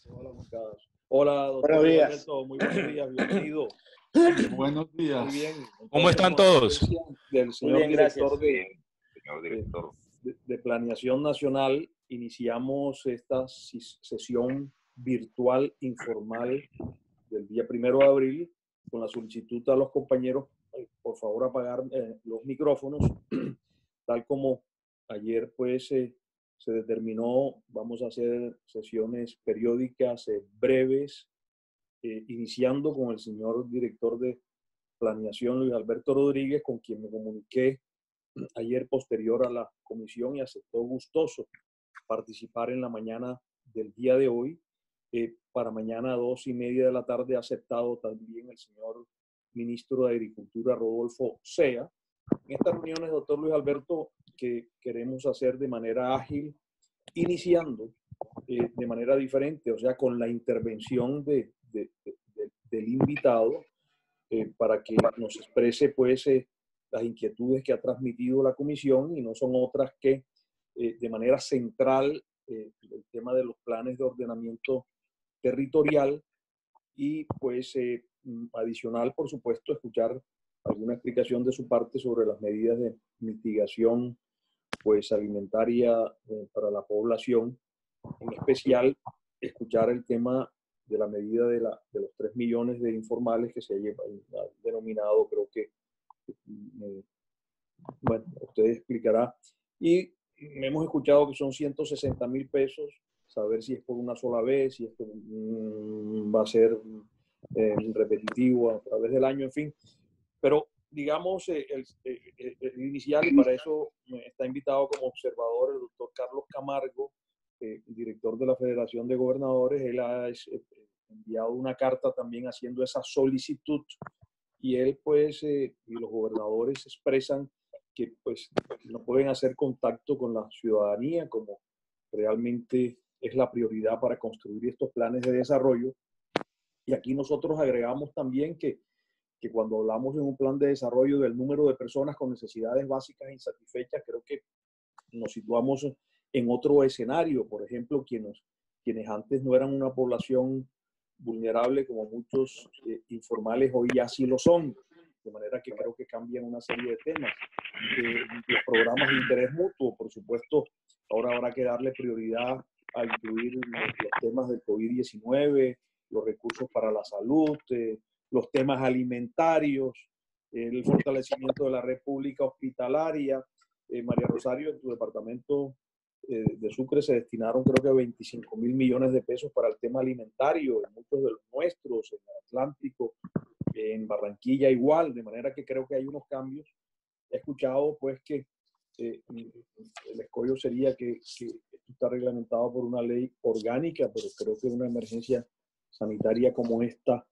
Hola, Buenos doctor Luis días. Alberto, muy buenos días, bienvenido. Buenos días. Muy bien. ¿Cómo están todos? Del señor bien, director señor director. De Planeación Nacional, iniciamos esta sesión virtual informal del día 1 de abril con la solicitud a los compañeros, por favor, apagar los micrófonos, tal como ayer pues se determinó. Vamos a hacer sesiones periódicas breves, iniciando con el señor director de Planeación, Luis Alberto Rodríguez, con quien me comuniqué ayer posterior a la comisión y aceptó gustoso participar en la mañana del día de hoy. Para mañana a 2:30 de la tarde ha aceptado también el señor ministro de Agricultura, Rodolfo Sea. En estas reuniones, doctor Luis Alberto, que queremos hacer de manera ágil, iniciando de manera diferente, o sea, con la intervención del invitado, para que nos exprese pues las inquietudes que ha transmitido la comisión, y no son otras que de manera central el tema de los planes de ordenamiento territorial y pues adicional, por supuesto, escuchar alguna explicación de su parte sobre las medidas de mitigación pues alimentaria para la población, en especial escuchar el tema de la medida de los 3 millones de informales que se ha denominado, creo que, bueno, usted explicará. Y hemos escuchado que son 160.000 pesos, saber si es por una sola vez, si esto va a ser repetitivo a través del año, en fin. Pero digamos el inicial, y para eso está invitado como observador el doctor Carlos Camargo, director de la Federación de Gobernadores. Él ha enviado una carta también haciendo esa solicitud, y él pues y los gobernadores expresan que pues no pueden hacer contacto con la ciudadanía como realmente es la prioridad para construir estos planes de desarrollo. Y aquí nosotros agregamos también que cuando hablamos en un plan de desarrollo del número de personas con necesidades básicas insatisfechas, creo que nos situamos en otro escenario. Por ejemplo, quienes antes no eran una población vulnerable, como muchos informales hoy ya sí lo son, de manera que creo que cambian una serie de temas. Los programas de interés mutuo, por supuesto, ahora habrá que darle prioridad a incluir los temas del COVID-19, los recursos para la salud, los temas alimentarios, el fortalecimiento de la red pública hospitalaria. María Rosario, en tu departamento de Sucre se destinaron creo que 25.000 millones de pesos para el tema alimentario, en muchos de los nuestros, en el Atlántico, en Barranquilla igual, de manera que creo que hay unos cambios. He escuchado pues que el escollo sería que esto está reglamentado por una ley orgánica, pero creo que una emergencia sanitaria como esta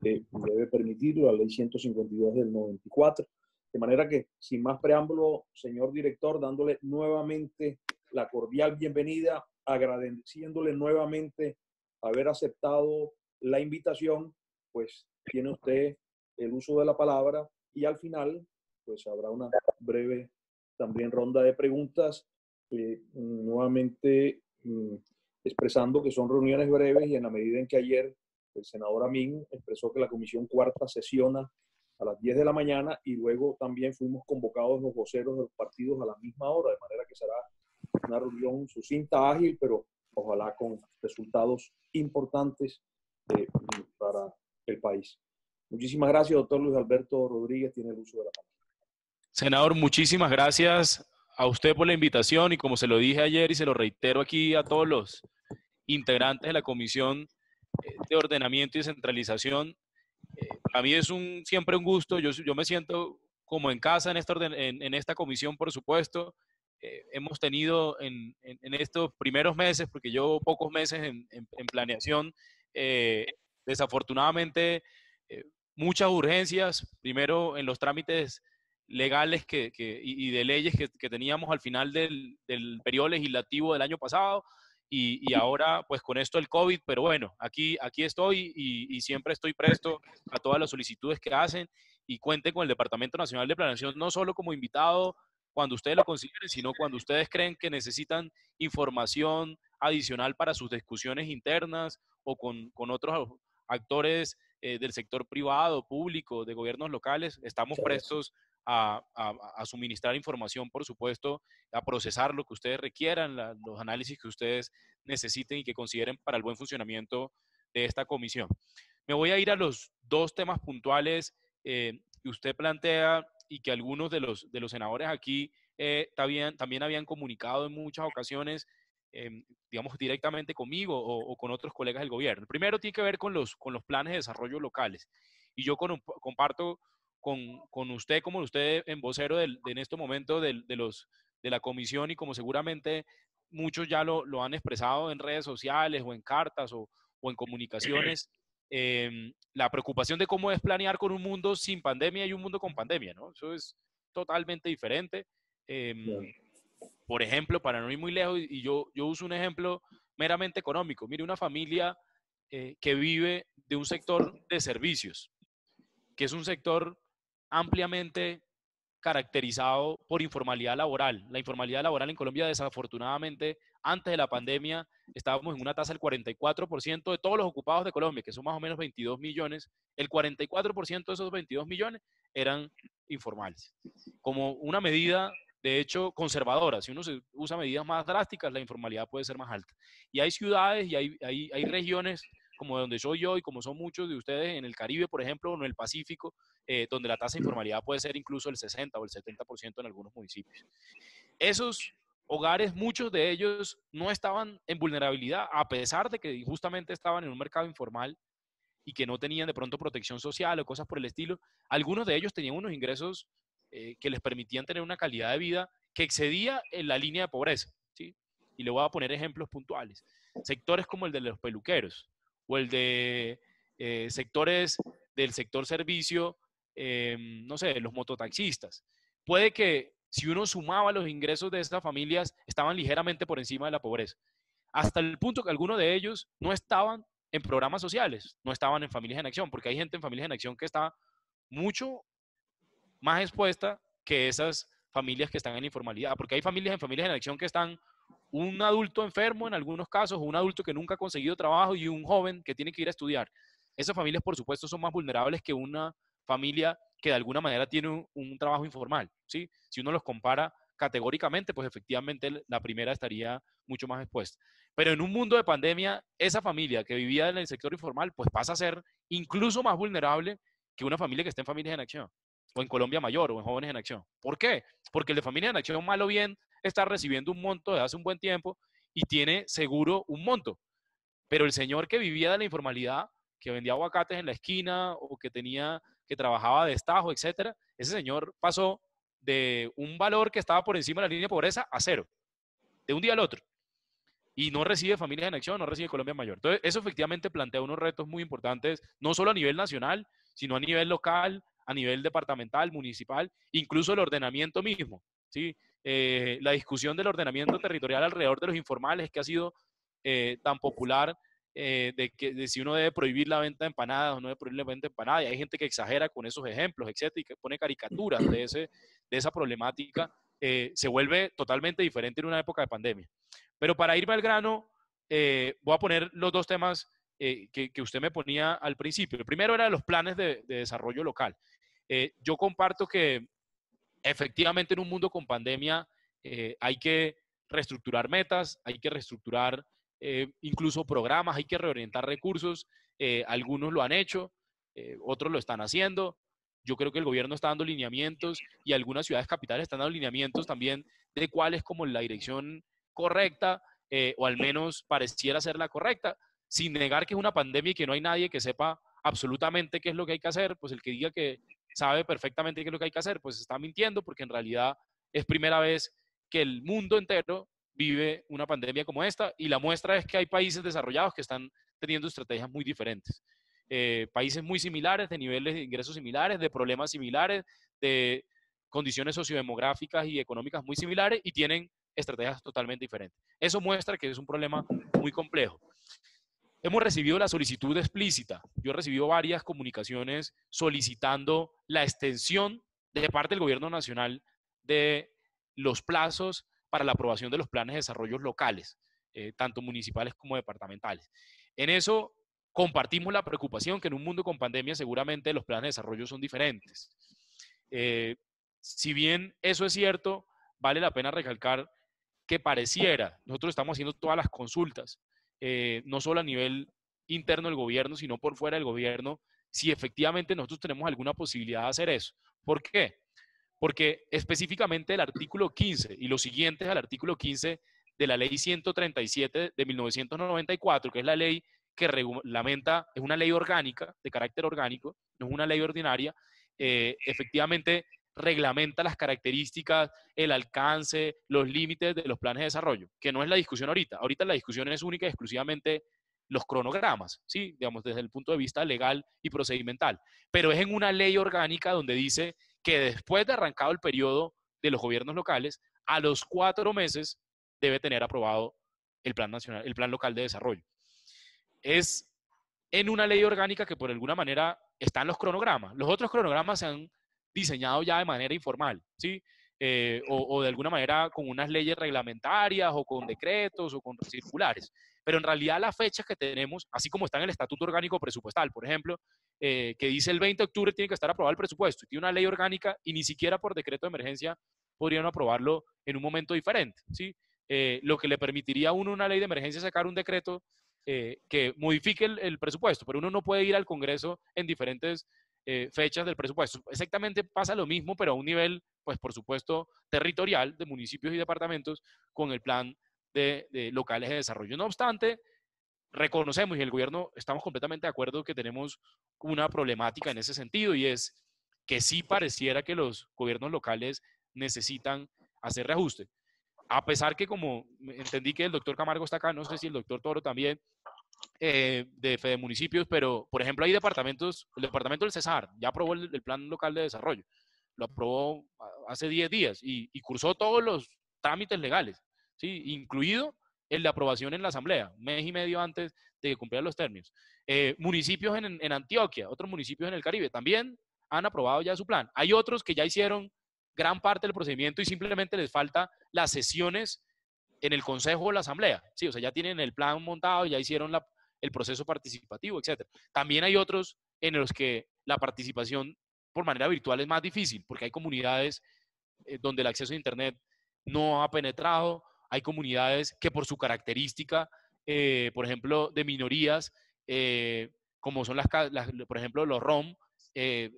debe permitirlo, la ley 152 del 94. De manera que, sin más preámbulo, señor director, dándole nuevamente la cordial bienvenida, agradeciéndole nuevamente haber aceptado la invitación, pues tiene usted el uso de la palabra, y al final pues habrá una breve también ronda de preguntas, nuevamente expresando que son reuniones breves, y en la medida en que ayer el senador Amin expresó que la comisión cuarta sesiona a las 10 de la mañana, y luego también fuimos convocados los voceros de los partidos a la misma hora, de manera que será una reunión sucinta, ágil, pero ojalá con resultados importantes para el país. Muchísimas gracias, doctor Luis Alberto Rodríguez, tiene el uso de la palabra. Senador, muchísimas gracias a usted por la invitación, y como se lo dije ayer y se lo reitero aquí a todos los integrantes de la Comisión de Ordenamiento y Descentralización, a mí es siempre un gusto. Yo me siento como en casa en esta comisión, por supuesto. Hemos tenido en estos primeros meses, porque llevo pocos meses en planeación, desafortunadamente muchas urgencias, primero en los trámites legales y de leyes que teníamos al final del periodo legislativo del año pasado, y ahora pues con esto del COVID, pero bueno, aquí estoy, y siempre estoy presto a todas las solicitudes que hacen, y cuenten con el Departamento Nacional de Planeación, no solo como invitado cuando ustedes lo consideren, sino cuando ustedes creen que necesitan información adicional para sus discusiones internas o con otros actores del sector privado, público, de gobiernos locales. Estamos prestos a suministrar información, por supuesto, a procesar lo que ustedes requieran, los análisis que ustedes necesiten y que consideren para el buen funcionamiento de esta comisión. Me voy a ir a los dos temas puntuales que usted plantea y que algunos de los senadores aquí también habían comunicado en muchas ocasiones, digamos, directamente conmigo o con otros colegas del gobierno. El primero tiene que ver con los planes de desarrollo locales. Y yo comparto con usted, como usted en vocero en este momento de la comisión, y como seguramente muchos ya lo han expresado en redes sociales o en cartas o en comunicaciones, la preocupación de cómo es planear con un mundo sin pandemia y un mundo con pandemia, ¿no? Eso es totalmente diferente. Por ejemplo, para no ir muy lejos, y yo uso un ejemplo meramente económico. Mire, una familia que vive de un sector de servicios, que es un sector ampliamente caracterizado por informalidad laboral. La informalidad laboral en Colombia, desafortunadamente, antes de la pandemia, estábamos en una tasa del 44% de todos los ocupados de Colombia, que son más o menos 22 millones. El 44% de esos 22 millones eran informales. Como una medida, de hecho, conservadora. Si uno usa medidas más drásticas, la informalidad puede ser más alta. Y hay ciudades y hay regiones como de donde soy yo y como son muchos de ustedes en el Caribe, por ejemplo, o en el Pacífico, donde la tasa de informalidad puede ser incluso el 60 o el 70% en algunos municipios. Esos hogares, muchos de ellos no estaban en vulnerabilidad, a pesar de que justamente estaban en un mercado informal y que no tenían de pronto protección social o cosas por el estilo. Algunos de ellos tenían unos ingresos que les permitían tener una calidad de vida que excedía en la línea de pobreza, ¿sí? Y le voy a poner ejemplos puntuales. Sectores como el de los peluqueros o el de sectores del sector servicio, no sé, los mototaxistas. Puede que si uno sumaba los ingresos de estas familias, estaban ligeramente por encima de la pobreza, hasta el punto que algunos de ellos no estaban en programas sociales, no estaban en Familias en Acción, porque hay gente en Familias en Acción que está mucho más expuesta que esas familias que están en informalidad, porque hay familias en Familias en Acción que están un adulto enfermo en algunos casos, un adulto que nunca ha conseguido trabajo y un joven que tiene que ir a estudiar. Esas familias, por supuesto, son más vulnerables que una familia que de alguna manera tiene un trabajo informal, ¿sí? Si uno los compara categóricamente, pues efectivamente la primera estaría mucho más expuesta. Pero en un mundo de pandemia, esa familia que vivía en el sector informal, pues pasa a ser incluso más vulnerable que una familia que está en Familias en Acción, o en Colombia Mayor, o en Jóvenes en Acción. ¿Por qué? Porque el de Familias en Acción, mal o bien, está recibiendo un monto desde hace un buen tiempo y tiene seguro un monto. Pero el señor que vivía de la informalidad, que vendía aguacates en la esquina o que trabajaba de estajo, etcétera, ese señor pasó de un valor que estaba por encima de la línea de pobreza a cero, de un día al otro. Y no recibe Familias en Acción, no recibe Colombia Mayor. Entonces, eso efectivamente plantea unos retos muy importantes, no solo a nivel nacional, sino a nivel local, a nivel departamental, municipal, incluso el ordenamiento mismo, ¿sí? La discusión del ordenamiento territorial alrededor de los informales, que ha sido tan popular, de si uno debe prohibir la venta de empanadas o no debe prohibir la venta de empanadas. Y hay gente que exagera con esos ejemplos, etcétera, y que pone caricaturas de esa problemática. Se vuelve totalmente diferente en una época de pandemia. Pero para irme al grano, voy a poner los dos temas que usted me ponía al principio. El primero era los planes de desarrollo local. Yo comparto que efectivamente en un mundo con pandemia hay que reestructurar metas, hay que reestructurar incluso programas, hay que reorientar recursos. Algunos lo han hecho, otros lo están haciendo. Yo creo que el gobierno está dando lineamientos y algunas ciudades capitales están dando lineamientos también de cuál es como la dirección correcta, o al menos pareciera ser la correcta, sin negar que es una pandemia y que no hay nadie que sepa absolutamente qué es lo que hay que hacer. Pues el que diga que sabe perfectamente qué es lo que hay que hacer, pues está mintiendo, porque en realidad es primera vez que el mundo entero vive una pandemia como esta, y la muestra es que hay países desarrollados que están teniendo estrategias muy diferentes. Países muy similares, de niveles de ingresos similares, de problemas similares, de condiciones sociodemográficas y económicas muy similares, y tienen estrategias totalmente diferentes. Eso muestra que es un problema muy complejo. Hemos recibido la solicitud explícita. Yo he recibido varias comunicaciones solicitando la extensión de parte del gobierno nacional de los plazos para la aprobación de los planes de desarrollo locales, tanto municipales como departamentales. En eso compartimos la preocupación que en un mundo con pandemia seguramente los planes de desarrollo son diferentes. Si bien eso es cierto, vale la pena recalcar que pareciera, nosotros estamos haciendo todas las consultas, no solo a nivel interno del gobierno, sino por fuera del gobierno, si efectivamente nosotros tenemos alguna posibilidad de hacer eso. ¿Por qué? Porque específicamente el artículo 15 y los siguientes al artículo 15 de la ley 137 de 1994, que es la ley que reglamenta, es una ley orgánica, de carácter orgánico, no es una ley ordinaria, efectivamente reglamenta las características, el alcance, los límites de los planes de desarrollo, que no es la discusión ahorita. Ahorita la discusión es única y exclusivamente los cronogramas, ¿sí? Digamos, desde el punto de vista legal y procedimental. Pero es en una ley orgánica donde dice que después de arrancado el periodo de los gobiernos locales, a los 4 meses debe tener aprobado el plan nacional, el plan local de desarrollo. Es en una ley orgánica que por alguna manera están los cronogramas. Los otros cronogramas se han diseñado ya de manera informal, ¿sí? O de alguna manera con unas leyes reglamentarias o con decretos o con circulares. Pero en realidad las fechas que tenemos, así como está en el Estatuto Orgánico Presupuestal, por ejemplo, que dice el 20 de octubre tiene que estar aprobado el presupuesto, y tiene una ley orgánica y ni siquiera por decreto de emergencia podrían aprobarlo en un momento diferente, ¿sí? Lo que le permitiría a uno una ley de emergencia sacar un decreto que modifique el presupuesto, pero uno no puede ir al Congreso en diferentes fechas del presupuesto. Exactamente pasa lo mismo, pero a un nivel, pues por supuesto, territorial de municipios y departamentos con el plan de locales de desarrollo. No obstante, reconocemos y el gobierno estamos completamente de acuerdo que tenemos una problemática en ese sentido, y es que sí pareciera que los gobiernos locales necesitan hacer reajuste. A pesar que, como entendí que el doctor Camargo está acá, no sé si el doctor Toro también, de Fede Municipios, pero por ejemplo hay departamentos, el departamento del Cesar ya aprobó el plan local de desarrollo, lo aprobó hace 10 días y cursó todos los trámites legales, ¿sí? Incluido el de aprobación en la asamblea, un mes y medio antes de que cumplieran los términos. Municipios en Antioquia, otros municipios en el Caribe también han aprobado ya su plan. Hay otros que ya hicieron gran parte del procedimiento y simplemente les falta las sesiones en el consejo o la asamblea, sí, o sea, ya tienen el plan montado, ya hicieron el proceso participativo, etcétera. También hay otros en los que la participación por manera virtual es más difícil, porque hay comunidades donde el acceso a internet no ha penetrado, hay comunidades que por su característica, por ejemplo, de minorías, como son por ejemplo, los ROM,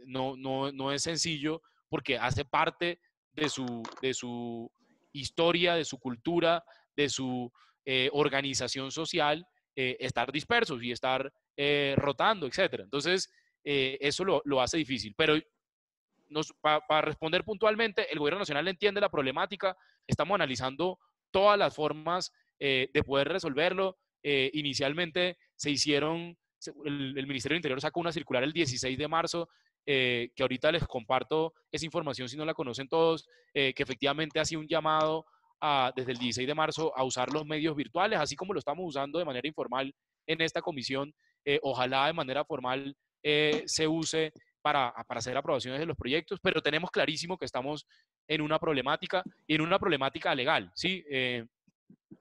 no es sencillo porque hace parte de su historia, de su cultura, de su organización social, estar dispersos y estar rotando, etcétera. Entonces, eso lo hace difícil. Pero para responder puntualmente, el gobierno nacional entiende la problemática, estamos analizando todas las formas de poder resolverlo. Inicialmente el Ministerio del Interior sacó una circular el 16 de marzo, que ahorita les comparto esa información si no la conocen todos, que efectivamente hacía un llamado desde el 16 de marzo a usar los medios virtuales, así como lo estamos usando de manera informal en esta comisión. Ojalá de manera formal se use para hacer aprobaciones de los proyectos, pero tenemos clarísimo que estamos en una problemática, y en una problemática legal, ¿sí?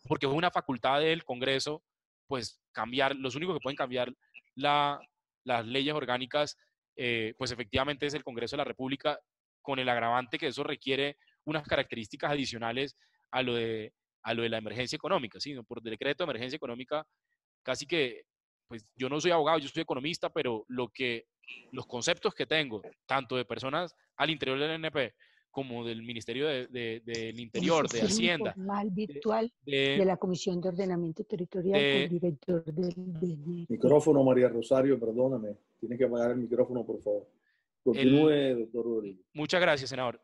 Porque es una facultad del Congreso, pues cambiar, los únicos que pueden cambiar las leyes orgánicas, pues efectivamente es el Congreso de la República, con el agravante que eso requiere unas características adicionales a lo de la emergencia económica, ¿sí? Por decreto de emergencia económica, casi que, pues yo no soy abogado, yo soy economista, pero los conceptos que tengo, tanto de personas al interior del NP, como del Ministerio del Interior, de Hacienda, informal virtual de la Comisión de Ordenamiento Territorial con el director del DNI. Micrófono, María Rosario, perdóname. Tienes que apagar el micrófono, por favor. Continúe, doctor Rodríguez. Muchas gracias, senador.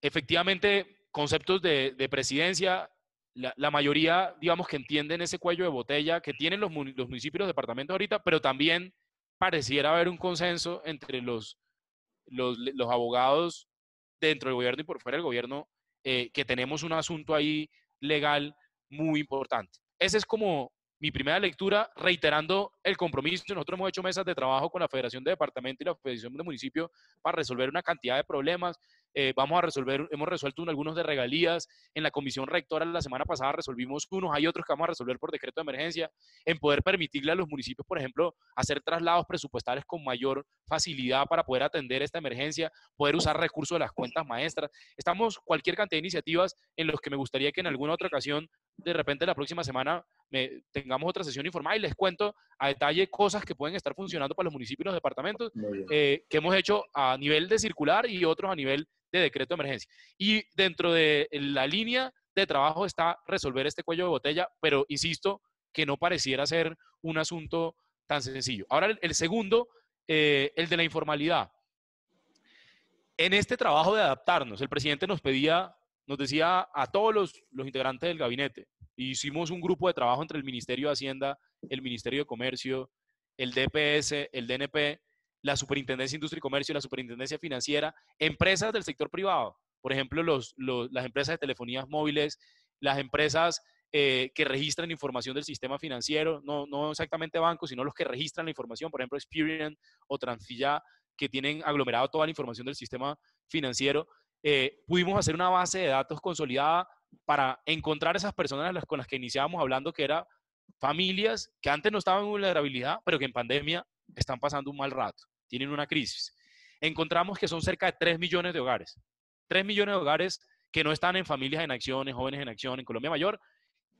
Efectivamente, conceptos de presidencia, la mayoría, digamos, que entienden ese cuello de botella que tienen los municipios y los departamentos ahorita, pero también pareciera haber un consenso entre los abogados dentro del gobierno y por fuera del gobierno, que tenemos un asunto ahí legal muy importante. Esa es como mi primera lectura, reiterando el compromiso. Nosotros hemos hecho mesas de trabajo con la Federación de Departamento y la Federación de Municipio para resolver una cantidad de problemas. hemos resuelto algunos de regalías. En la comisión rectora la semana pasada resolvimos unos, hay otros que vamos a resolver por decreto de emergencia, en poder permitirle a los municipios, por ejemplo, hacer traslados presupuestales con mayor facilidad para poder atender esta emergencia, poder usar recursos de las cuentas maestras. Estamos cualquier cantidad de iniciativas en los que me gustaría que en alguna otra ocasión, de repente la próxima semana, tengamos otra sesión informada y les cuento a detalle cosas que pueden estar funcionando para los municipios y los departamentos, que hemos hecho a nivel de circular y otros a nivel de decreto de emergencia. Y dentro de la línea de trabajo está resolver este cuello de botella, pero insisto que no pareciera ser un asunto tan sencillo. Ahora el segundo, el de la informalidad. En este trabajo de adaptarnos, el presidente nos decía a todos los integrantes del gabinete, hicimos un grupo de trabajo entre el Ministerio de Hacienda, el Ministerio de Comercio, el DPS, el DNP, la Superintendencia de Industria y Comercio, la Superintendencia Financiera, empresas del sector privado, por ejemplo, las empresas de telefonías móviles, las empresas que registran información del sistema financiero, no exactamente bancos, sino los que registran la información, por ejemplo, Experian o Transfilla, que tienen aglomerado toda la información del sistema financiero. Pudimos hacer una base de datos consolidada para encontrar esas personas con las que iniciábamos hablando, que eran familias que antes no estaban en vulnerabilidad, pero que en pandemia están pasando un mal rato, tienen una crisis. Encontramos que son cerca de 3 millones de hogares. 3 millones de hogares que no están en familias en acción, en jóvenes en acción, en Colombia Mayor,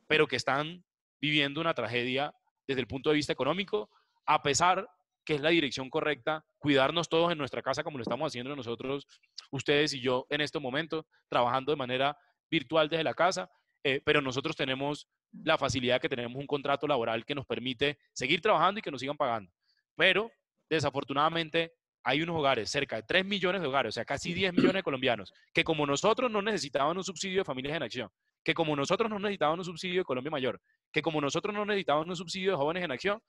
pero que están viviendo una tragedia desde el punto de vista económico, a pesar que es la dirección correcta, cuidarnos todos en nuestra casa como lo estamos haciendo nosotros, ustedes y yo en este momento, trabajando de manera virtual desde la casa, pero nosotros tenemos la facilidad que tenemos un contrato laboral que nos permite seguir trabajando y que nos sigan pagando. Pero, desafortunadamente, hay unos hogares, cerca de 3 millones de hogares, o sea, casi 10 millones de colombianos, que como nosotros no necesitaban un subsidio de familias en acción, que como nosotros no necesitaban un subsidio de Colombia Mayor, que como nosotros no necesitaban un subsidio de jóvenes en acción,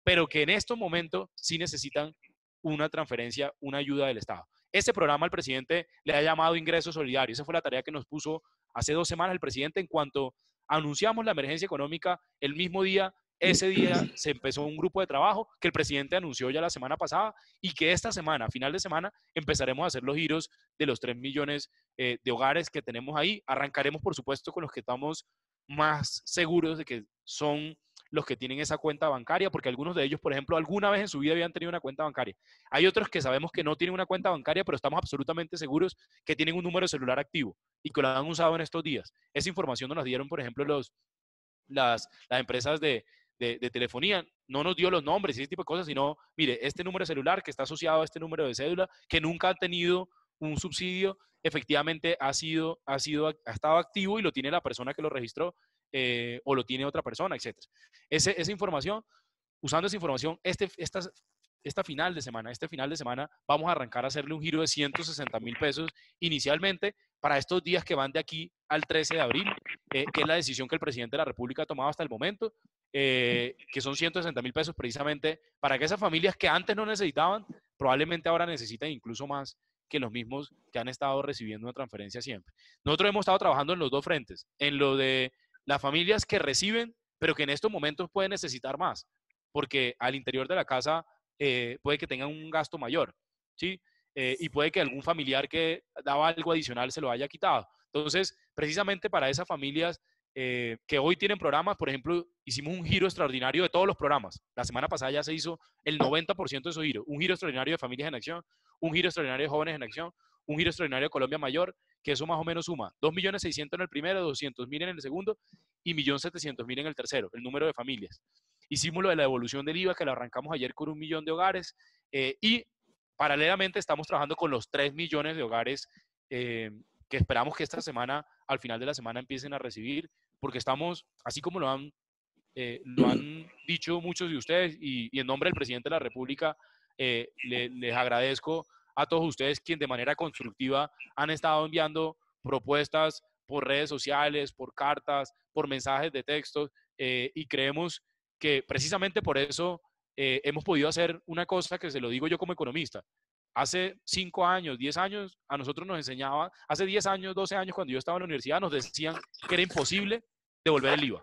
pero que en estos momentos sí necesitan una transferencia, una ayuda del Estado. Ese programa el presidente le ha llamado ingreso solidario. Esa fue la tarea que nos puso hace 2 semanas el presidente en cuanto anunciamos la emergencia económica. El mismo día, ese día se empezó un grupo de trabajo que el presidente anunció ya la semana pasada y que esta semana, a final de semana, empezaremos a hacer los giros de los 3 millones de hogares que tenemos ahí. Arrancaremos, por supuesto, con los que estamos más seguros de que son los que tienen esa cuenta bancaria, porque algunos de ellos, por ejemplo, alguna vez en su vida habían tenido una cuenta bancaria. Hay otros que sabemos que no tienen una cuenta bancaria, pero estamos absolutamente seguros que tienen un número celular activo y que lo han usado en estos días. Esa información nos la dieron, por ejemplo, las empresas de telefonía. No nos dio los nombres y ese tipo de cosas, sino, mire, este número celular que está asociado a este número de cédula, que nunca ha tenido un subsidio, efectivamente ha estado activo y lo tiene la persona que lo registró, o lo tiene otra persona, etc. Esa información, usando esa información, este final de semana vamos a arrancar a hacerle un giro de 160.000 pesos inicialmente para estos días que van de aquí al 13 de abril, que es la decisión que el presidente de la República ha tomado hasta el momento, que son 160.000 pesos precisamente para que esas familias que antes no necesitaban, probablemente ahora necesiten incluso más que los mismos que han estado recibiendo una transferencia siempre. Nosotros hemos estado trabajando en los dos frentes, en lo de las familias que reciben, pero que en estos momentos pueden necesitar más, porque al interior de la casa puede que tengan un gasto mayor, ¿sí? Y puede que algún familiar que daba algo adicional se lo haya quitado. Entonces, precisamente para esas familias que hoy tienen programas, por ejemplo, hicimos un giro extraordinario de todos los programas. La semana pasada ya se hizo el 90% de esos giros. Un giro extraordinario de Familias en Acción, un giro extraordinario de Jóvenes en Acción, un giro extraordinario de Colombia Mayor, que eso más o menos suma 2.600.000 en el primero, 200.000 en el segundo y 1.700.000 en el tercero, el número de familias. Hicimos lo de la devolución del IVA, que lo arrancamos ayer con 1 millón de hogares, y paralelamente estamos trabajando con los 3 millones de hogares que esperamos que esta semana, al final de la semana, empiecen a recibir, porque estamos, así como lo han dicho muchos de ustedes, y en nombre del presidente de la República, les agradezco a todos ustedes quienes de manera constructiva han estado enviando propuestas por redes sociales, por cartas, por mensajes de texto, y creemos que precisamente por eso hemos podido hacer una cosa que se lo digo yo como economista. Hace 5 años, 10 años, a nosotros nos enseñaban, hace 10 años, 12 años, cuando yo estaba en la universidad, nos decían que era imposible devolver el IVA.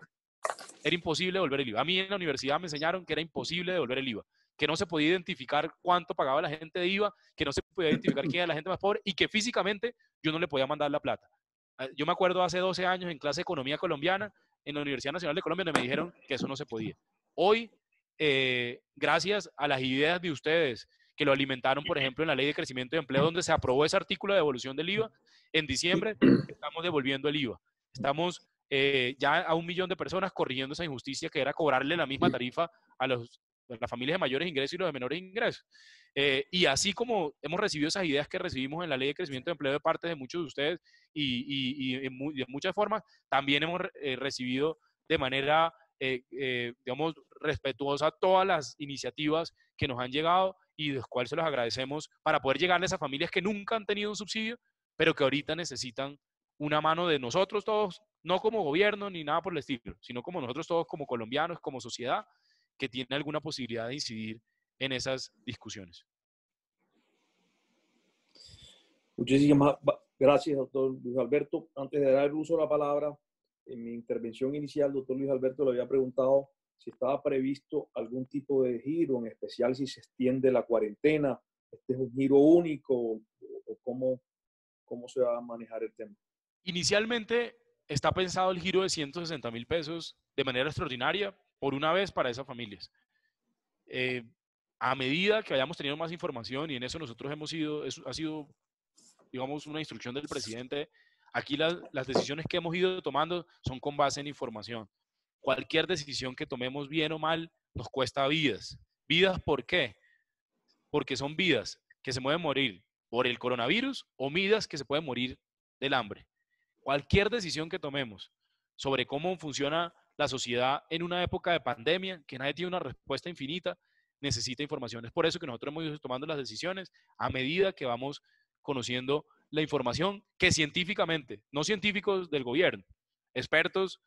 Era imposible devolver el IVA. A mí en la universidad me enseñaron que era imposible devolver el IVA, que no se podía identificar cuánto pagaba la gente de IVA, que no se podía identificar quién era la gente más pobre y que físicamente yo no le podía mandar la plata. Yo me acuerdo hace 12 años en clase de Economía Colombiana en la Universidad Nacional de Colombia donde me dijeron que eso no se podía. Hoy, gracias a las ideas de ustedes que lo alimentaron, por ejemplo, en la Ley de Crecimiento y Empleo, donde se aprobó ese artículo de devolución del IVA, en diciembre estamos devolviendo el IVA. Estamos ya a 1 millón de personas corrigiendo esa injusticia que era cobrarle la misma tarifa a las familias de mayores ingresos y los de menores ingresos. Y así como hemos recibido esas ideas que recibimos en la Ley de Crecimiento y Empleo de parte de muchos de ustedes y de muchas formas, también hemos recibido de manera, digamos, respetuosa todas las iniciativas que nos han llegado y de las cuales se los agradecemos para poder llegarle a esas familias que nunca han tenido un subsidio, pero que ahorita necesitan una mano de nosotros todos, no como gobierno ni nada por el estilo, sino como nosotros todos como colombianos, como sociedad, que tiene alguna posibilidad de incidir en esas discusiones. Muchísimas gracias, doctor Luis Alberto. Antes de dar el uso de la palabra, en mi intervención inicial, doctor Luis Alberto le había preguntado si estaba previsto algún tipo de giro, en especial si se extiende la cuarentena. ¿Este es un giro único o cómo se va a manejar el tema? Inicialmente está pensado el giro de 160.000 pesos de manera extraordinaria por una vez para esas familias. A medida que hayamos tenido más información, y en eso nosotros ha sido, digamos, una instrucción del presidente, aquí las decisiones que hemos ido tomando son con base en información. Cualquier decisión que tomemos bien o mal nos cuesta vidas. ¿Vidas por qué? Porque son vidas que se pueden morir por el coronavirus o vidas que se pueden morir del hambre. Cualquier decisión que tomemos sobre cómo funciona la sociedad en una época de pandemia, que nadie tiene una respuesta infinita, necesita información. Es por eso que nosotros hemos ido tomando las decisiones a medida que vamos conociendo la información que científicamente, no científicos del gobierno, expertos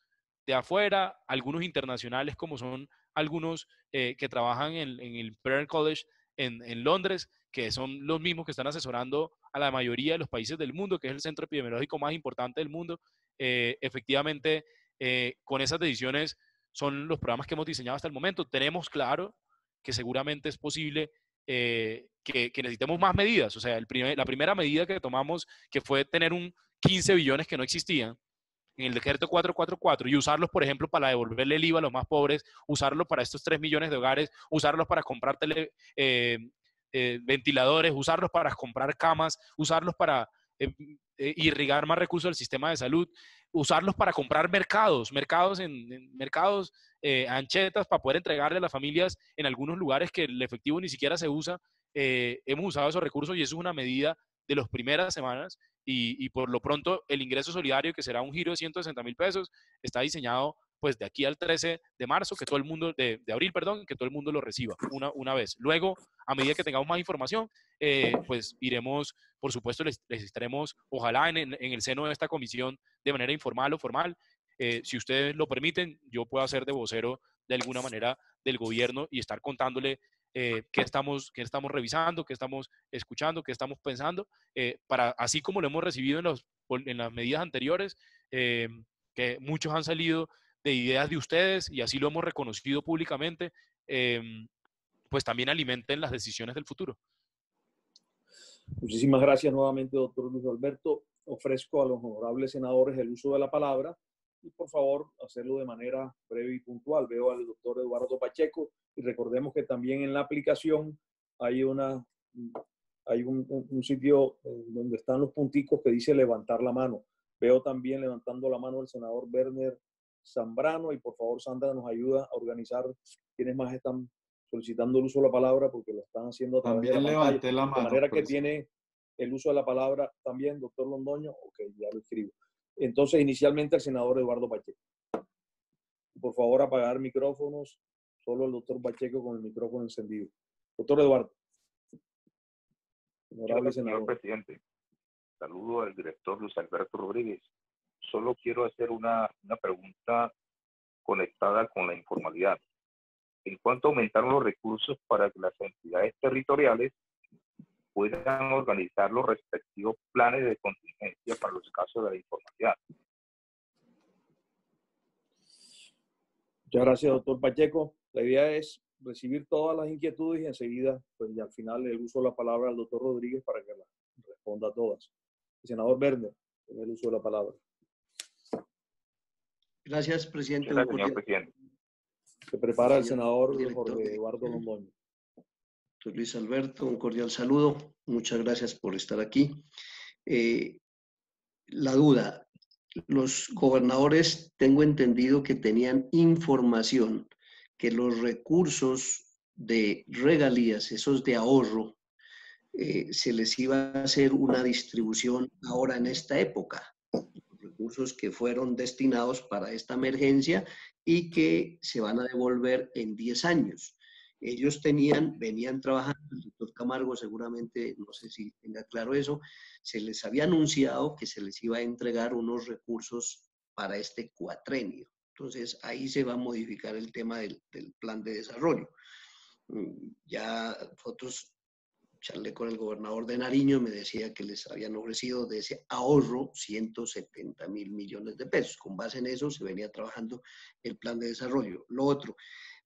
de afuera, algunos internacionales como son algunos que trabajan en el Imperial College en Londres, que son los mismos que están asesorando a la mayoría de los países del mundo, que es el centro epidemiológico más importante del mundo. Efectivamente, con esas decisiones son los programas que hemos diseñado hasta el momento. Tenemos claro que seguramente es posible que necesitemos más medidas. O sea, la primera medida que tomamos, que fue tener 15 billones que no existían, en el decreto 444 y usarlos, por ejemplo, para devolverle el IVA a los más pobres, usarlos para estos 3 millones de hogares, usarlos para comprar ventiladores, usarlos para comprar camas, usarlos para irrigar más recursos al sistema de salud, usarlos para comprar mercados anchetas para poder entregarle a las familias en algunos lugares que el efectivo ni siquiera se usa. Hemos usado esos recursos y eso es una medida de las primeras semanas y por lo pronto el ingreso solidario, que será un giro de 160.000 pesos, está diseñado pues de aquí al 13 de marzo, que todo el mundo, de abril, perdón, que todo el mundo lo reciba una vez. Luego, a medida que tengamos más información, pues iremos, por supuesto, les estaremos, ojalá en el seno de esta comisión, de manera informal o formal, si ustedes lo permiten, yo puedo hacer de vocero de alguna manera del gobierno y estar contándole qué estamos revisando, qué estamos escuchando, qué estamos pensando, para, así como lo hemos recibido en las medidas anteriores, que muchos han salido de ideas de ustedes y así lo hemos reconocido públicamente, pues también alimenten las decisiones del futuro. Muchísimas gracias nuevamente, doctor Luis Alberto. Ofrezco a los honorables senadores el uso de la palabra y por favor hacerlo de manera breve y puntual. Veo al doctor Eduardo Pacheco y recordemos que también en la aplicación hay un sitio donde están los punticos que dice levantar la mano. Veo también levantando la mano el senador Werner Zambrano y por favor Sandra nos ayuda a organizar quienes más están solicitando el uso de la palabra porque lo están haciendo a través de la pantalla. Levanté la mano, de manera que tiene el uso de la palabra también, doctor Londoño. Ok, ya lo escribo. Entonces, inicialmente el senador Eduardo Pacheco. Por favor, apagar micrófonos. Solo el doctor Pacheco con el micrófono encendido. Doctor Eduardo. Honorable senador. Señor presidente, saludo al director Luis Alberto Rodríguez. Solo quiero hacer una pregunta conectada con la informalidad. ¿En cuánto aumentaron los recursos para que las entidades territoriales puedan organizar los respectivos planes de contingencia para los casos de la informalidad? Muchas gracias, doctor Pacheco. La idea es recibir todas las inquietudes y enseguida, pues ya al final le uso la palabra al doctor Rodríguez para que las responda a todas. El senador Werner, tiene el uso de la palabra. Gracias, presidente. Gracias, señor presidente. Se prepara el senador Jorge Eduardo Londoño. Doctor Luis Alberto, un cordial saludo. Muchas gracias por estar aquí. La duda, los gobernadores, tengo entendido que tenían información que los recursos de regalías, esos de ahorro, se les iba a hacer una distribución ahora en esta época. Recursos que fueron destinados para esta emergencia y que se van a devolver en 10 años. Ellos venían trabajando, el doctor Camargo seguramente, no sé si tenga claro eso, se les había anunciado que se les iba a entregar unos recursos para este cuatrenio. Entonces, ahí se va a modificar el tema del plan de desarrollo. Ya nosotros charlé con el gobernador de Nariño, me decía que les habían ofrecido de ese ahorro 170.000 millones de pesos. Con base en eso se venía trabajando el plan de desarrollo. Lo otro,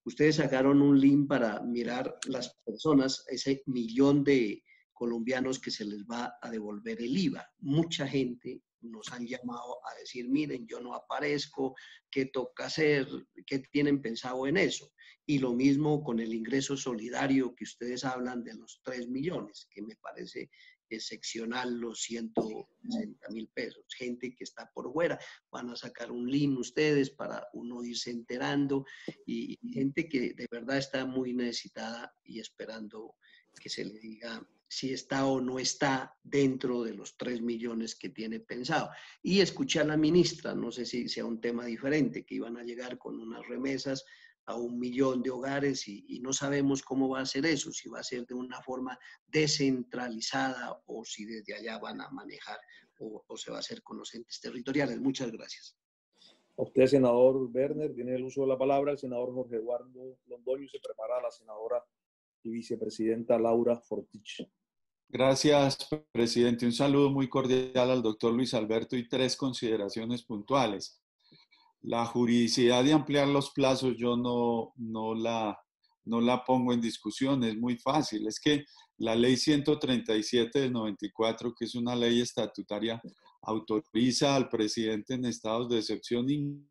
ustedes sacaron un link para mirar las personas, ese millón de colombianos que se les va a devolver el IVA. Mucha gente nos han llamado a decir, miren, yo no aparezco, ¿qué toca hacer? ¿Qué tienen pensado en eso? Y lo mismo con el ingreso solidario que ustedes hablan de los 3 millones, que me parece excepcional los 160.000 pesos. Gente que está por fuera, van a sacar un link ustedes para uno irse enterando y gente que de verdad está muy necesitada y esperando que se le diga si está o no está dentro de los 3 millones que tiene pensado. Y escuché a la ministra, no sé si sea un tema diferente, que iban a llegar con unas remesas a 1 millón de hogares y no sabemos cómo va a ser eso, si va a ser de una forma descentralizada o si desde allá van a manejar o se va a hacer con los entes territoriales. Muchas gracias. A usted, senador Werner, tiene el uso de la palabra. El senador Jorge Eduardo Londoño, se prepara la senadora y vicepresidenta Laura Fortich. Gracias, presidente. Un saludo muy cordial al doctor Luis Alberto y 3 consideraciones puntuales. La juridicidad de ampliar los plazos yo no la pongo en discusión, es muy fácil. Es que la ley 137 del 94, que es una ley estatutaria, autoriza al presidente en estados de excepción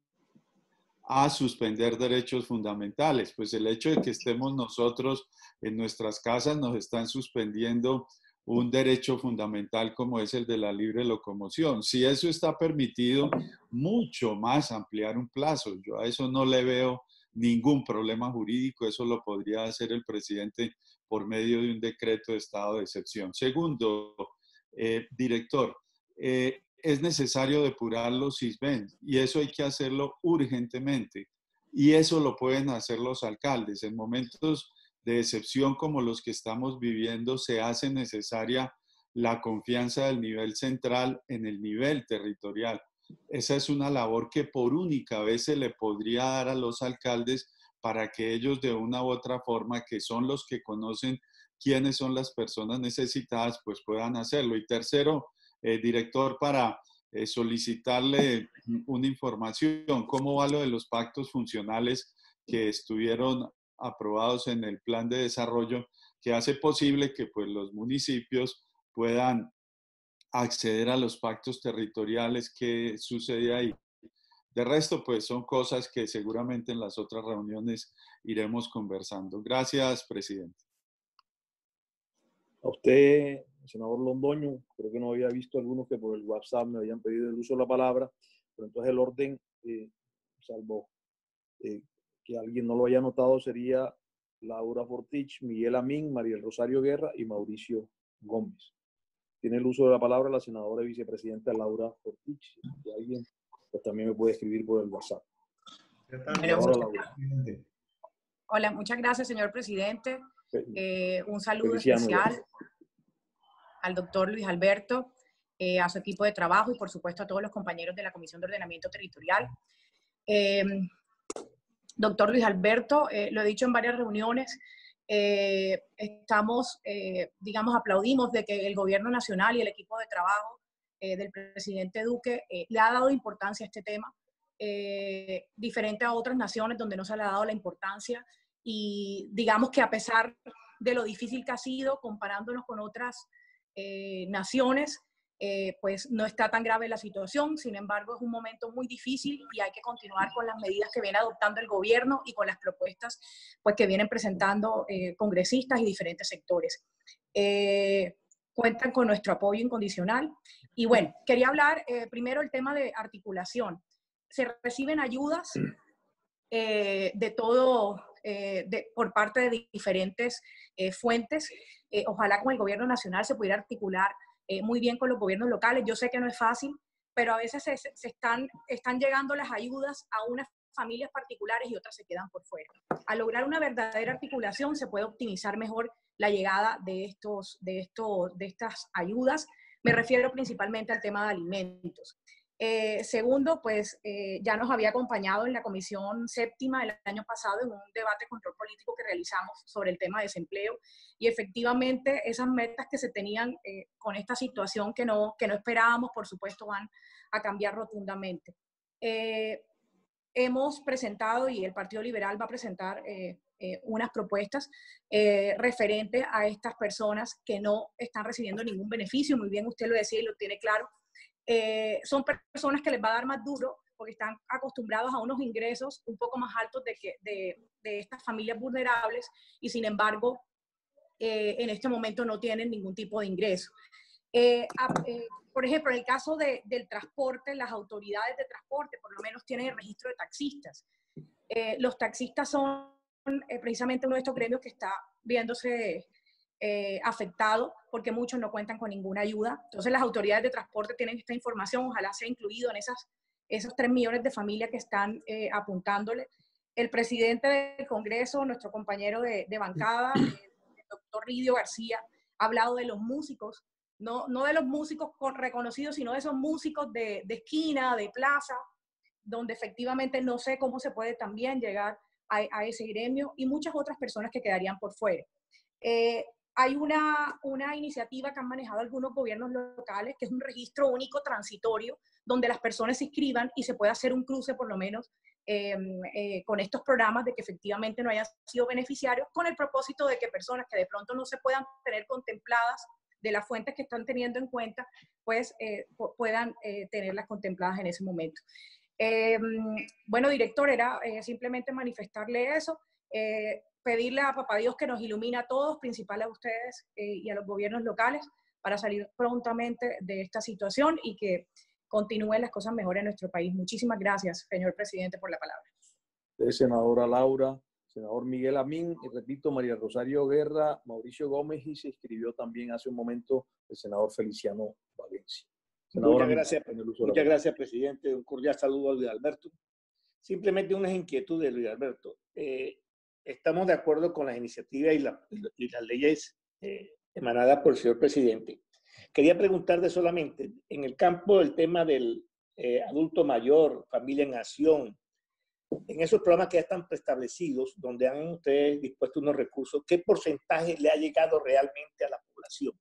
a suspender derechos fundamentales. Pues el hecho de que estemos nosotros en nuestras casas nos están suspendiendo un derecho fundamental como es el de la libre locomoción. Si eso está permitido, mucho más ampliar un plazo. Yo a eso no le veo ningún problema jurídico, eso lo podría hacer el presidente por medio de un decreto de estado de excepción. Segundo, director, es necesario depurar los CISBEN y eso hay que hacerlo urgentemente. Y eso lo pueden hacer los alcaldes. En momentos de excepción como los que estamos viviendo, se hace necesaria la confianza del nivel central en el nivel territorial. Esa es una labor que por única vez se le podría dar a los alcaldes para que ellos de una u otra forma, que son los que conocen quiénes son las personas necesitadas, pues puedan hacerlo. Y tercero, director, para solicitarle una información, ¿cómo va lo de los pactos funcionales que estuvieron aprobados en el plan de desarrollo, que hace posible que pues, los municipios puedan acceder a los pactos territoriales? ¿Qué sucede ahí? De resto, pues son cosas que seguramente en las otras reuniones iremos conversando. Gracias, presidente. A usted, senador Londoño, creo que no había visto algunos que por el WhatsApp me habían pedido el uso de la palabra, pero entonces el orden, salvo que alguien no lo haya notado, sería Laura Fortich, Miguel Amín, Mariel Rosario Guerra y Mauricio Gómez. Tiene el uso de la palabra la senadora y vicepresidenta Laura Fortich. Si alguien, pues también me puede escribir por el WhatsApp. Hola, muchas gracias, señor presidente. Un saludo especial al doctor Luis Alberto, a su equipo de trabajo y, por supuesto, a todos los compañeros de la Comisión de Ordenamiento Territorial. Doctor Luis Alberto, lo he dicho en varias reuniones, digamos, aplaudimos de que el gobierno nacional y el equipo de trabajo del presidente Duque le ha dado importancia a este tema, diferente a otras naciones donde no se le ha dado la importancia y digamos que a pesar de lo difícil que ha sido, comparándonos con otras naciones, pues no está tan grave la situación. Sin embargo, es un momento muy difícil y hay que continuar con las medidas que viene adoptando el gobierno y con las propuestas pues, que vienen presentando congresistas y diferentes sectores. Cuentan con nuestro apoyo incondicional. Y bueno, quería hablar primero el tema de articulación. Se reciben ayudas de todo, por parte de diferentes fuentes. Ojalá con el gobierno nacional se pudiera articular muy bien con los gobiernos locales. Yo sé que no es fácil, pero a veces están llegando las ayudas a unas familias particulares y otras se quedan por fuera. Al lograr una verdadera articulación se puede optimizar mejor la llegada de estas ayudas. Me refiero principalmente al tema de alimentos. Segundo, pues ya nos había acompañado en la Comisión Séptima el año pasado en un debate de control político que realizamos sobre el tema de desempleo, y efectivamente esas metas que se tenían con esta situación que no esperábamos, por supuesto, van a cambiar rotundamente. Hemos presentado, y el Partido Liberal va a presentar unas propuestas referentes a estas personas que no están recibiendo ningún beneficio. Muy bien, usted lo decía y lo tiene claro. Son personas que les va a dar más duro porque están acostumbrados a unos ingresos un poco más altos de estas familias vulnerables y sin embargo en este momento no tienen ningún tipo de ingreso. Por ejemplo, en el caso del transporte, las autoridades de transporte por lo menos tienen el registro de taxistas. Los taxistas son precisamente uno de estos gremios que está viéndose afectado porque muchos no cuentan con ninguna ayuda. Entonces las autoridades de transporte tienen esta información, ojalá sea incluido en esos 3 millones de familias que están apuntándole. El presidente del Congreso, nuestro compañero de bancada, el doctor Lidio García, ha hablado de los músicos, no de los músicos reconocidos, sino de esos músicos de esquina, de plaza, donde efectivamente no sé cómo se puede también llegar a ese gremio, y muchas otras personas que quedarían por fuera. Hay una iniciativa que han manejado algunos gobiernos locales, que es un registro único transitorio, donde las personas se inscriban y se pueda hacer un cruce, por lo menos, con estos programas de que efectivamente no hayan sido beneficiarios, con el propósito de que personas que de pronto no se puedan tener contempladas de las fuentes que están teniendo en cuenta, pues puedan tenerlas contempladas en ese momento. Bueno, director, era simplemente manifestarle eso. Pedirle a Papá Dios que nos ilumine a todos, principal a ustedes y a los gobiernos locales, para salir prontamente de esta situación y que continúen las cosas mejor en nuestro país. Muchísimas gracias, señor presidente, por la palabra. Senadora Laura, senador Miguel Amín, y repito, María Rosario Guerra, Mauricio Gómez, y se inscribió también hace un momento el senador Feliciano Valencia. Muchas gracias, presidente. Un cordial saludo a Luis Alberto. Simplemente unas inquietudes, Luis Alberto. Estamos de acuerdo con las iniciativas y las leyes emanadas por el señor presidente. Quería preguntarte solamente, en el campo del tema del adulto mayor, familia en acción, en esos programas que ya están preestablecidos, donde han ustedes dispuesto unos recursos, ¿qué porcentaje le ha llegado realmente a la población?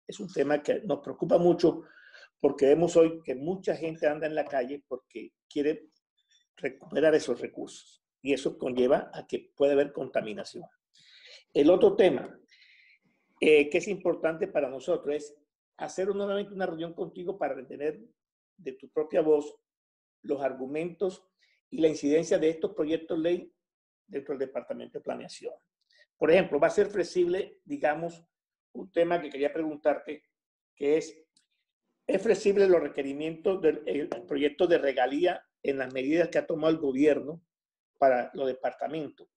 Es un tema que nos preocupa mucho porque vemos hoy que mucha gente anda en la calle porque quiere recuperar esos recursos. Y eso conlleva a que puede haber contaminación. El otro tema que es importante para nosotros es hacer nuevamente una reunión contigo para retener de tu propia voz los argumentos y la incidencia de estos proyectos de ley dentro del Departamento de Planeación. Por ejemplo, va a ser flexible, digamos, un tema que quería preguntarte, que es flexible los requerimientos del proyecto de regalía en las medidas que ha tomado el gobierno para los departamentos,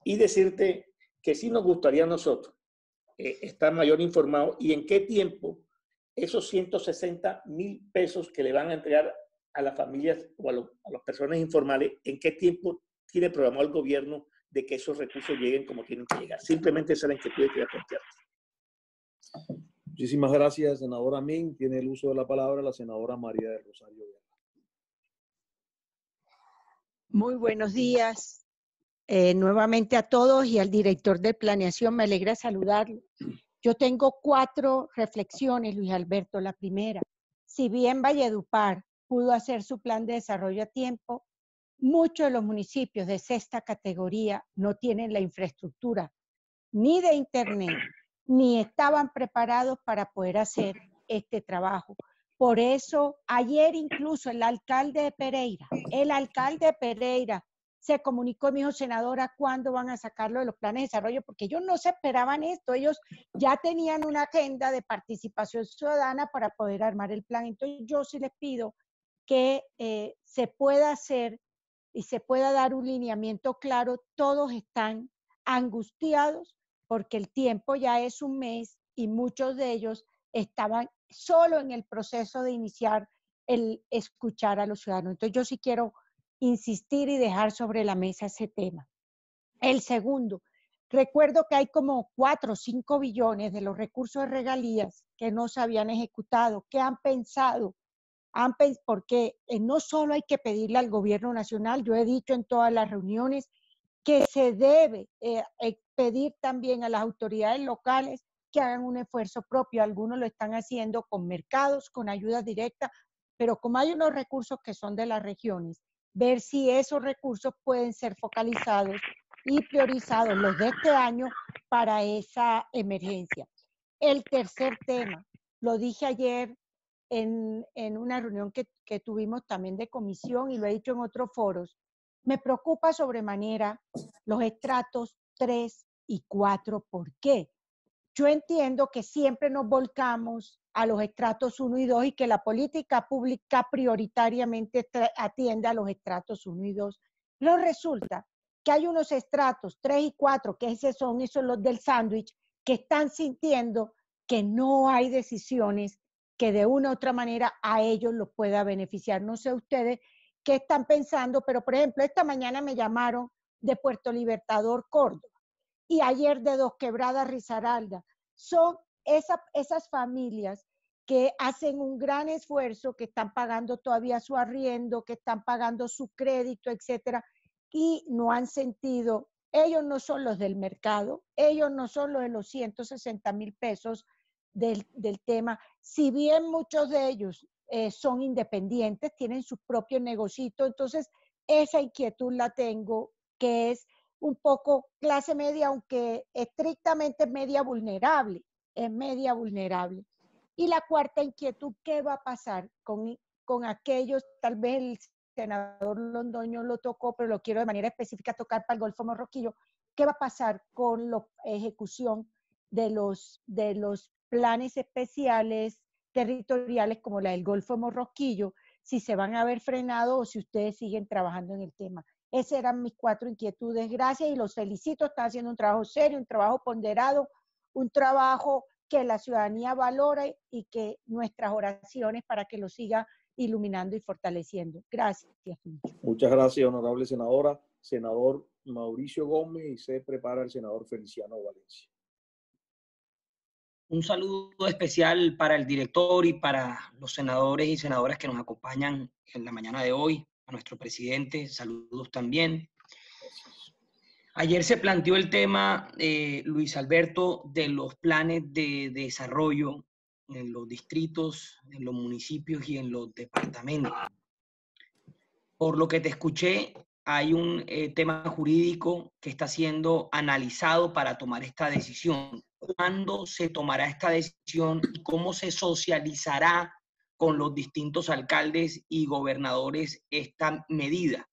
y decirte que sí nos gustaría a nosotros estar mayor informados y en qué tiempo esos 160.000 pesos que le van a entregar a las familias o a las personas informales, en qué tiempo tiene programado el gobierno de que esos recursos lleguen como tienen que llegar. Simplemente esa es la inquietud que quería plantearte. Muchísimas gracias, senadora Min. Tiene el uso de la palabra la senadora María de Rosario Guerra. Muy buenos días nuevamente a todos y al director de Planeación. Me alegra saludarlo. Yo tengo 4 reflexiones, Luis Alberto. La primera, si bien Valledupar pudo hacer su plan de desarrollo a tiempo, Muchos de los municipios de sexta categoría no tienen la infraestructura ni de internet, ni estaban preparados para poder hacer este trabajo. Por eso, ayer incluso el alcalde de Pereira se comunicó, me dijo, senadora, ¿cuándo van a sacarlo de los planes de desarrollo? Porque ellos no se esperaban esto, ellos ya tenían una agenda de participación ciudadana para poder armar el plan. Entonces, yo sí les pido que se pueda hacer y se pueda dar un lineamiento claro. Todos están angustiados porque el tiempo ya es un mes y muchos de ellos estaban solo en el proceso de iniciar el escuchar a los ciudadanos. Entonces yo sí quiero insistir y dejar sobre la mesa ese tema. El segundo, recuerdo que hay como 4 o 5 billones de los recursos de regalías que no se habían ejecutado, que han pensado, porque no solo hay que pedirle al gobierno nacional, yo he dicho en todas las reuniones que se debe pedir también a las autoridades locales que hagan un esfuerzo propio. Algunos lo están haciendo con mercados, con ayudas directas, pero como hay unos recursos que son de las regiones, ver si esos recursos pueden ser focalizados y priorizados los de este año para esa emergencia. El tercer tema, lo dije ayer en una reunión que tuvimos también de comisión y lo he dicho en otros foros, me preocupa sobremanera los estratos 3 y 4. ¿Por qué? Yo entiendo que siempre nos volcamos a los estratos 1 y 2 y que la política pública prioritariamente atiende a los estratos 1 y 2. Pero resulta que hay unos estratos 3 y 4, que son los del sándwich, que están sintiendo que no hay decisiones que de una u otra manera a ellos los pueda beneficiar. No sé ustedes qué están pensando, pero por ejemplo, esta mañana me llamaron de Puerto Libertador, Córdoba, y ayer de Dos Quebradas, Risaralda. Son esas familias que hacen un gran esfuerzo, que están pagando todavía su arriendo, que están pagando su crédito, etcétera, y no han sentido, ellos no son los del mercado, ellos no son los de los 160,000 pesos del tema, si bien muchos de ellos son independientes, tienen sus propios negocios, entonces esa inquietud la tengo, que es un poco clase media, aunque estrictamente media vulnerable, es media vulnerable. Y la cuarta inquietud, ¿qué va a pasar con aquellos, tal vez el senador Londoño lo tocó, pero lo quiero de manera específica tocar para el Golfo Morroquillo, ¿qué va a pasar con la ejecución de los planes especiales territoriales como la del Golfo Morroquillo, si se van a ver frenados o si ustedes siguen trabajando en el tema? Esas eran mis 4 inquietudes. Gracias y los felicito. Están haciendo un trabajo serio, un trabajo ponderado, un trabajo que la ciudadanía valora y que nuestras oraciones para que lo siga iluminando y fortaleciendo. Gracias. Muchas gracias, honorable senadora. Senador Mauricio Gómez, y se prepara el senador Feliciano Valencia. Un saludo especial para el director y para los senadores y senadoras que nos acompañan en la mañana de hoy, a nuestro presidente, saludos también. Ayer se planteó el tema, Luis Alberto, de los planes de desarrollo en los distritos, en los municipios y en los departamentos. Por lo que te escuché, hay un tema jurídico que está siendo analizado para tomar esta decisión. ¿Cuándo se tomará esta decisión y cómo se socializará con los distintos alcaldes y gobernadores esta medida?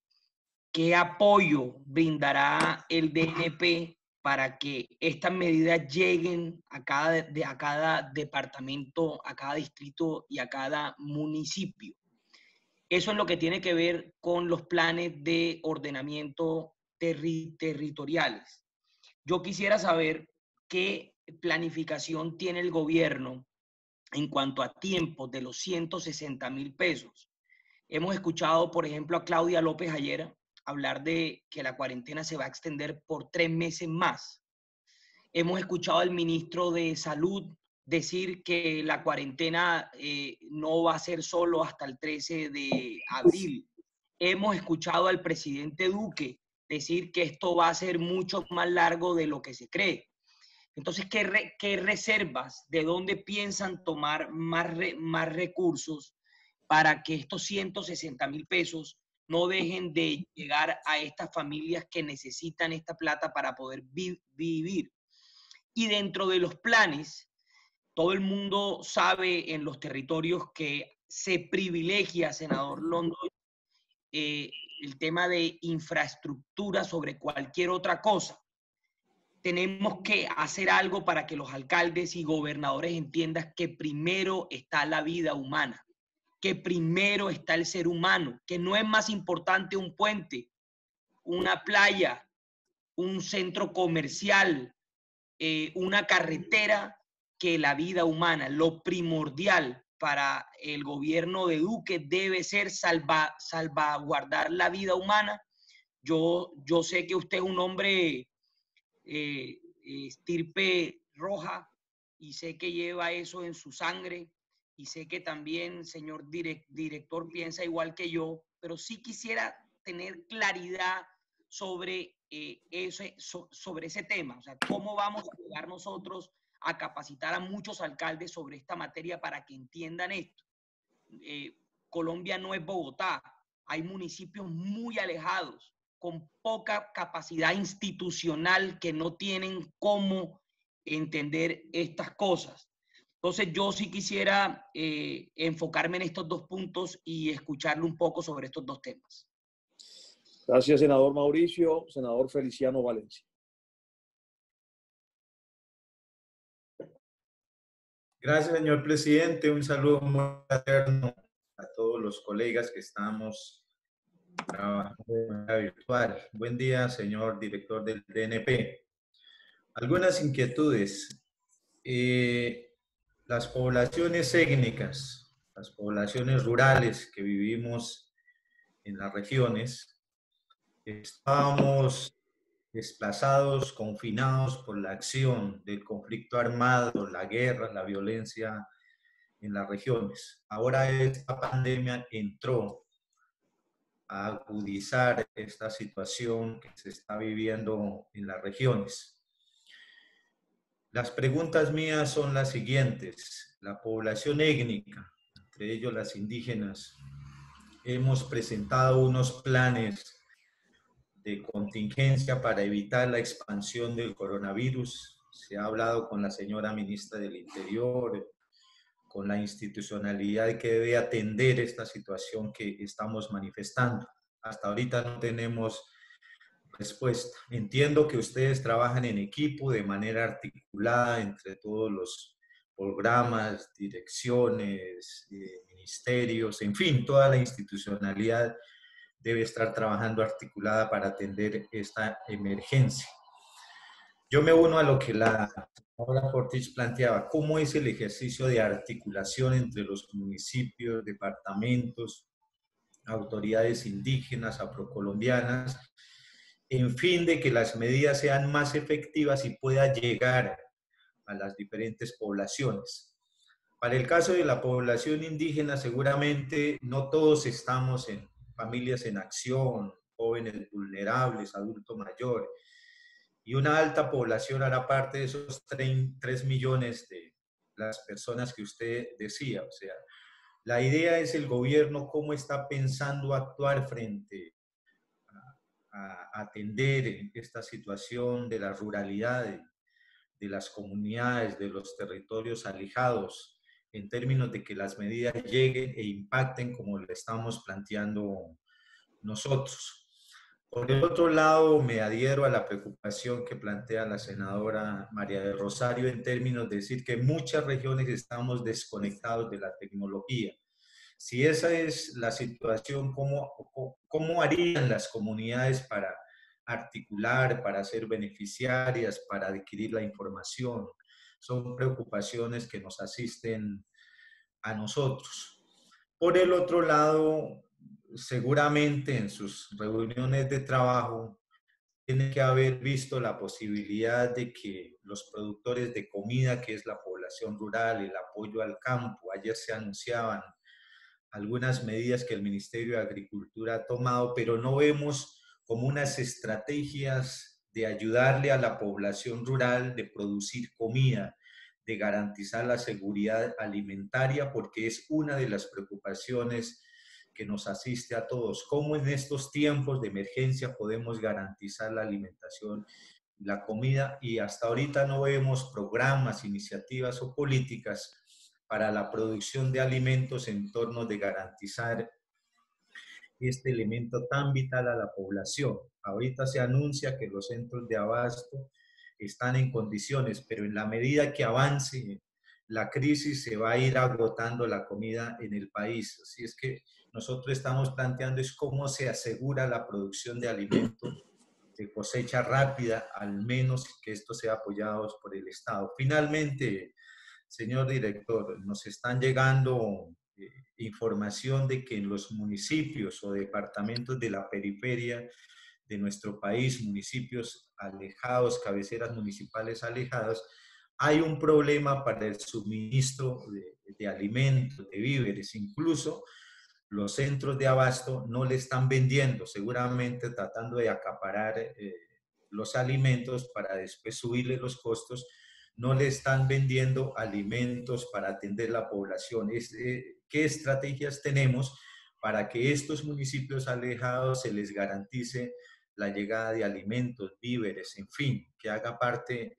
¿Qué apoyo brindará el DNP para que estas medidas lleguen a cada departamento, a cada distrito y a cada municipio? Eso es lo que tiene que ver con los planes de ordenamiento territoriales. Yo quisiera saber qué planificación tiene el gobierno en cuanto a tiempos de los 160,000 pesos. Hemos escuchado, por ejemplo, a Claudia López ayer hablar de que la cuarentena se va a extender por 3 meses más. Hemos escuchado al ministro de Salud decir que la cuarentena no va a ser solo hasta el 13 de abril. Hemos escuchado al presidente Duque decir que esto va a ser mucho más largo de lo que se cree. Entonces, ¿qué reservas? ¿De dónde piensan tomar más recursos para que estos 160,000 pesos no dejen de llegar a estas familias que necesitan esta plata para poder vivir. Y dentro de los planes, todo el mundo sabe en los territorios que se privilegia, senador Londoño, el tema de infraestructura sobre cualquier otra cosa. Tenemos que hacer algo para que los alcaldes y gobernadores entiendan que primero está la vida humana, que primero está el ser humano, que no es más importante un puente, una playa, un centro comercial, una carretera, que la vida humana. Lo primordial para el gobierno de Duque debe ser salvaguardar la vida humana. Yo sé que usted es un hombre estirpe roja y sé que lleva eso en su sangre y sé que también, señor director, piensa igual que yo, pero sí quisiera tener claridad sobre, sobre ese tema. O sea, ¿cómo vamos a llegar nosotros a capacitar a muchos alcaldes sobre esta materia para que entiendan esto? Colombia no es Bogotá, hay municipios muy alejados, con poca capacidad institucional, que no tienen cómo entender estas cosas. Entonces yo sí quisiera enfocarme en estos dos puntos y escucharle un poco sobre estos dos temas. Gracias, senador Mauricio. Senador Feliciano Valencia. Gracias, señor presidente. Un saludo muy fraterno a todos los colegas que estamos trabajando de manera virtual. Buen día, señor director del DNP. Algunas inquietudes. Las poblaciones étnicas, las poblaciones rurales que vivimos en las regiones, estábamos desplazados, confinados por la acción del conflicto armado, la guerra, la violencia en las regiones. Ahora esta pandemia entró a agudizar esta situación que se está viviendo en las regiones. Las preguntas mías son las siguientes. La población étnica, entre ellos las indígenas, hemos presentado unos planes de contingencia para evitar la expansión del coronavirus. Se ha hablado con la señora ministra del Interior, con la institucionalidad que debe atender esta situación que estamos manifestando. Hasta ahorita no tenemos respuesta. Entiendo que ustedes trabajan en equipo de manera articulada entre todos los programas, direcciones, ministerios, en fin, toda la institucionalidad debe estar trabajando articulada para atender esta emergencia. Yo me uno a lo que la señora Ortiz planteaba, cómo es el ejercicio de articulación entre los municipios, departamentos, autoridades indígenas, afrocolombianas, en fin de que las medidas sean más efectivas y pueda llegar a las diferentes poblaciones. Para el caso de la población indígena, seguramente no todos estamos en familias en acción, jóvenes vulnerables, adulto mayor, y una alta población hará parte de esos 3 millones de las personas que usted decía. O sea, la idea es el gobierno cómo está pensando actuar frente a atender esta situación de la ruralidad, de las comunidades, de los territorios alejados, en términos de que las medidas lleguen e impacten como lo estamos planteando nosotros. Por el otro lado, me adhiero a la preocupación que plantea la senadora María del Rosario en términos de decir que muchas regiones estamos desconectados de la tecnología. Si esa es la situación, ¿cómo harían las comunidades para articular, para ser beneficiarias, para adquirir la información? Son preocupaciones que nos asisten a nosotros. Por el otro lado, seguramente en sus reuniones de trabajo tiene que haber visto la posibilidad de que los productores de comida, que es la población rural, el apoyo al campo, ayer se anunciaban algunas medidas que el Ministerio de Agricultura ha tomado, pero no vemos como unas estrategias de ayudarle a la población rural, de producir comida, de garantizar la seguridad alimentaria, porque es una de las preocupaciones que nos asiste a todos. ¿Cómo en estos tiempos de emergencia podemos garantizar la alimentación y la comida? Y hasta ahorita no vemos programas, iniciativas o políticas para la producción de alimentos en torno de garantizar este elemento tan vital a la población. Ahorita se anuncia que los centros de abasto están en condiciones, pero en la medida que avance la crisis se va a ir agotando la comida en el país. Así es que nosotros estamos planteando es cómo se asegura la producción de alimentos de cosecha rápida, al menos que esto sea apoyado por el Estado. Finalmente, señor director, nos están llegando información de que en los municipios o departamentos de la periferia de nuestro país, municipios alejados, cabeceras municipales alejadas, hay un problema para el suministro de alimentos, de víveres. Incluso los centros de abasto no le están vendiendo, seguramente tratando de acaparar los alimentos para después subirle los costos, no le están vendiendo alimentos para atender la población. ¿Qué estrategias tenemos para que estos municipios alejados se les garantice la llegada de alimentos, víveres, en fin, que haga parte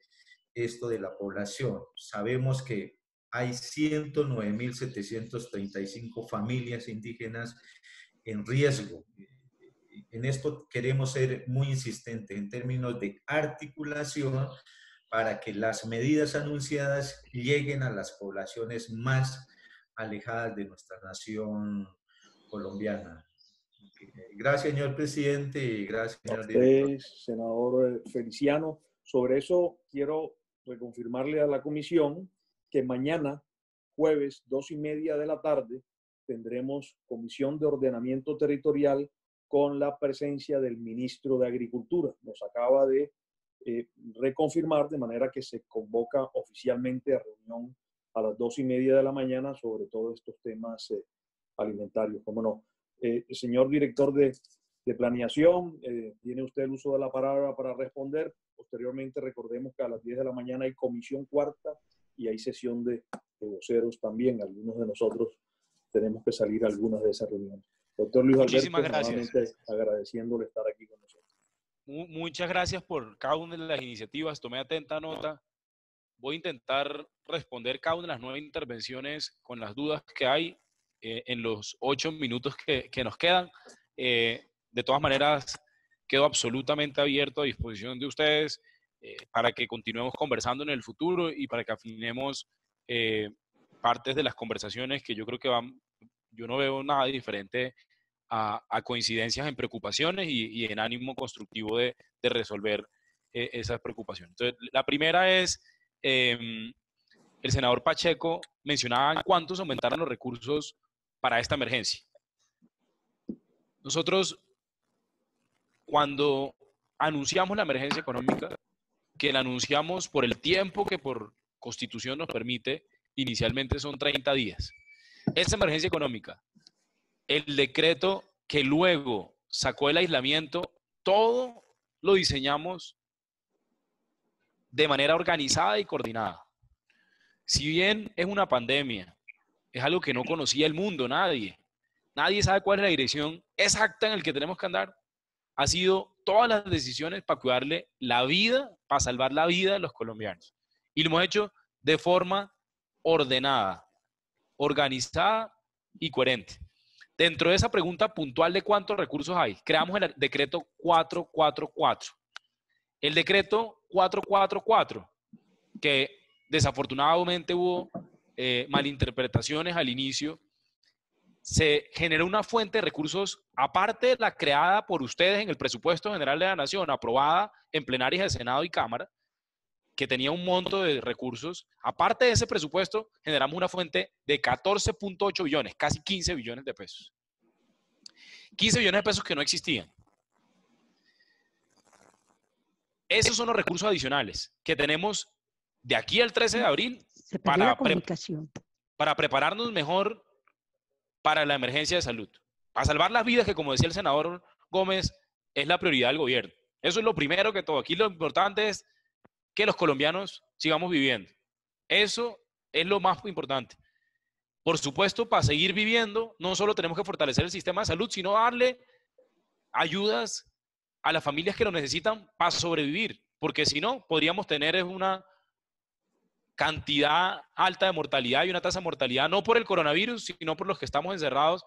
esto de la población? Sabemos que hay 109.735 familias indígenas en riesgo. En esto queremos ser muy insistentes en términos de articulación para que las medidas anunciadas lleguen a las poblaciones más alejadas de nuestra nación colombiana. Gracias, señor presidente, y gracias, señor director. Senador Feliciano. Sobre eso quiero reconfirmarle a la comisión que mañana, jueves, 2:30 de la tarde, tendremos comisión de ordenamiento territorial con la presencia del ministro de Agricultura. Nos acaba de reconfirmar, de manera que se convoca oficialmente a reunión a las 2:30 de la mañana sobre todos estos temas alimentarios. ¿Cómo no? Señor director de planeación, tiene usted el uso de la palabra para responder. Posteriormente, recordemos que a las 10 de la mañana hay comisión cuarta y hay sesión de voceros también. Algunos de nosotros tenemos que salir a algunas de esas reuniones. Doctor Luis Muchísimas Alberto, gracias. nuevamente agradeciéndole estar aquí con nosotros. Muchas gracias por cada una de las iniciativas. Tomé atenta nota. Voy a intentar responder cada una de las 9 intervenciones con las dudas que hay en los 8 minutos que nos quedan. De todas maneras, quedo absolutamente abierto a disposición de ustedes para que continuemos conversando en el futuro y para que afinemos partes de las conversaciones que yo creo que yo no veo nada diferente a coincidencias en preocupaciones y en ánimo constructivo de resolver esas preocupaciones. Entonces, la primera es, el senador Pacheco mencionaba cuántos aumentaron los recursos para esta emergencia. Nosotros, cuando anunciamos la emergencia económica, que la anunciamos por el tiempo que por Constitución nos permite, inicialmente son 30 días. Esta emergencia económica, el decreto que luego sacó el aislamiento, todo lo diseñamos de manera organizada y coordinada. Si bien es una pandemia, es algo que no conocía el mundo, nadie sabe cuál es la dirección exacta en la que tenemos que andar. Ha sido todas las decisiones para cuidarle la vida, para salvar la vida de los colombianos. Y lo hemos hecho de forma ordenada, organizada y coherente. Dentro de esa pregunta puntual de cuántos recursos hay, creamos el decreto 444. El decreto 444, que desafortunadamente hubo malinterpretaciones al inicio, se generó una fuente de recursos, aparte de la creada por ustedes en el presupuesto general de la Nación, aprobada en plenarias de Senado y Cámara, que tenía un monto de recursos. Aparte de ese presupuesto, generamos una fuente de 14.8 billones, casi 15 billones de pesos. 15 billones de pesos que no existían. Esos son los recursos adicionales que tenemos de aquí al 13 de abril para prepararnos mejor para la emergencia de salud, para salvar las vidas, que como decía el senador Gómez, es la prioridad del gobierno. Eso es lo primero que todo. Aquí lo importante es que los colombianos sigamos viviendo. Eso es lo más importante. Por supuesto, para seguir viviendo, no solo tenemos que fortalecer el sistema de salud, sino darle ayudas a las familias que lo necesitan para sobrevivir, porque si no, podríamos tener una cantidad alta de mortalidad y una tasa de mortalidad, no por el coronavirus, sino por los que estamos encerrados,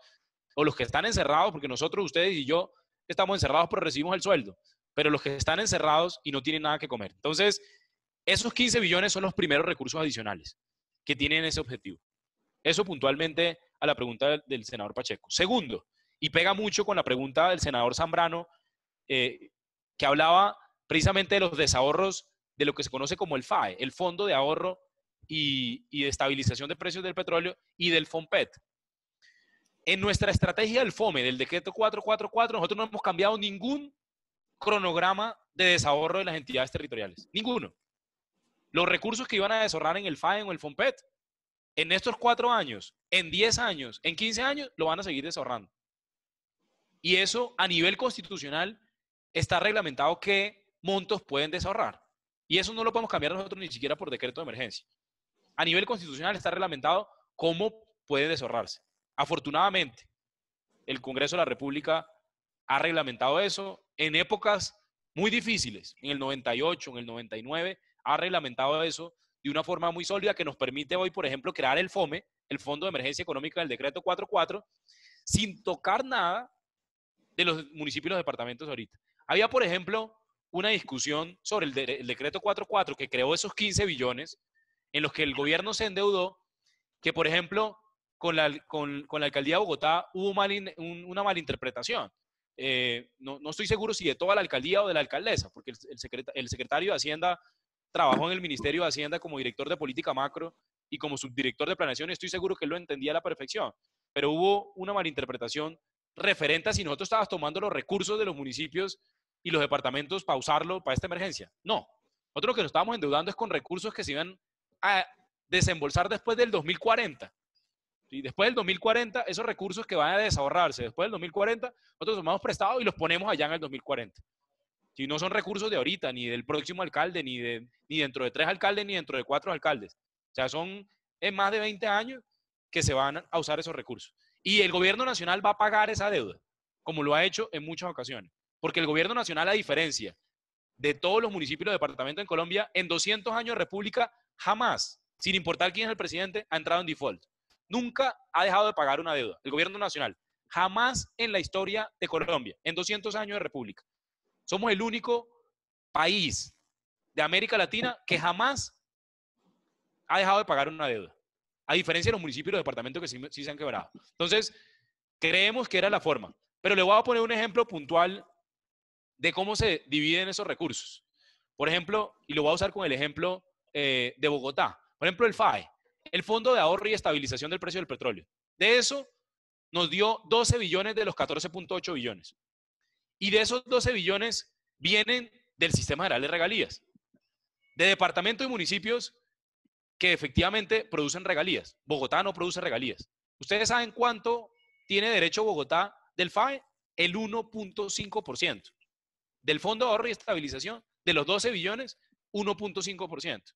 o los que están encerrados, porque nosotros, ustedes y yo, estamos encerrados pero recibimos el sueldo, pero los que están encerrados y no tienen nada que comer. Entonces, esos 15 billones son los primeros recursos adicionales que tienen ese objetivo. Eso puntualmente a la pregunta del senador Pacheco. Segundo, y pega mucho con la pregunta del senador Zambrano, que hablaba precisamente de los desahorros de lo que se conoce como el FAE, el Fondo de Ahorro y de Estabilización de Precios del Petróleo, y del FOMPET. En nuestra estrategia del FOME, del decreto 444, nosotros no hemos cambiado ningún cronograma de desahorro de las entidades territoriales. Ninguno. Los recursos que iban a desahorrar en el FAE o el FOMPET, en estos 4 años, en 10 años, en 15 años, lo van a seguir desahorrando. Y eso a nivel constitucional está reglamentado qué montos pueden desahorrar. Y eso no lo podemos cambiar nosotros ni siquiera por decreto de emergencia. A nivel constitucional está reglamentado cómo puede desahorrarse. Afortunadamente, el Congreso de la República ha reglamentado eso en épocas muy difíciles. En el 98, en el 99, ha reglamentado eso de una forma muy sólida que nos permite hoy, por ejemplo, crear el FOME, el Fondo de Emergencia Económica del decreto 44, sin tocar nada de los municipios y los departamentos ahorita. Había, por ejemplo, una discusión sobre el decreto 44 que creó esos 15 billones en los que el gobierno se endeudó, que, por ejemplo, con la alcaldía de Bogotá hubo una malinterpretación. No estoy seguro si de toda la alcaldía o de la alcaldesa, porque el secretario de Hacienda trabajó en el Ministerio de Hacienda como director de política macro y como subdirector de planeación, y estoy seguro que él lo entendía a la perfección. Pero hubo una malinterpretación referente a si nosotros estábamos tomando los recursos de los municipios y los departamentos para usarlo para esta emergencia. No. Nosotros lo que nos estábamos endeudando es con recursos que se iban a desembolsar después del 2040. Y después del 2040, esos recursos que van a desahorrarse después del 2040, nosotros tomamos prestados y los ponemos allá en el 2040. Si no son recursos de ahorita, ni del próximo alcalde, ni dentro de 3 alcaldes, ni dentro de 4 alcaldes. O sea, son en más de 20 años que se van a usar esos recursos. Y el gobierno nacional va a pagar esa deuda, como lo ha hecho en muchas ocasiones. Porque el gobierno nacional, a diferencia de todos los municipios y departamentos en Colombia, en 200 años de república, jamás, sin importar quién es el presidente, ha entrado en default. Nunca ha dejado de pagar una deuda. El gobierno nacional, jamás en la historia de Colombia, en 200 años de república. Somos el único país de América Latina que jamás ha dejado de pagar una deuda, a diferencia de los municipios y los departamentos que sí se han quebrado. Entonces, creemos que era la forma. Pero le voy a poner un ejemplo puntual de cómo se dividen esos recursos. Por ejemplo, y lo voy a usar con el ejemplo de Bogotá. Por ejemplo, el FAE, el Fondo de Ahorro y Estabilización del Precio del Petróleo. De eso nos dio 12 billones de los 14.8 billones. Y de esos 12 billones vienen del Sistema General de Regalías, de departamentos y municipios que efectivamente producen regalías. Bogotá no produce regalías. ¿Ustedes saben cuánto tiene derecho Bogotá del FAE? El 1.5%. Del Fondo de Ahorro y Estabilización, de los 12 billones, 1.5%.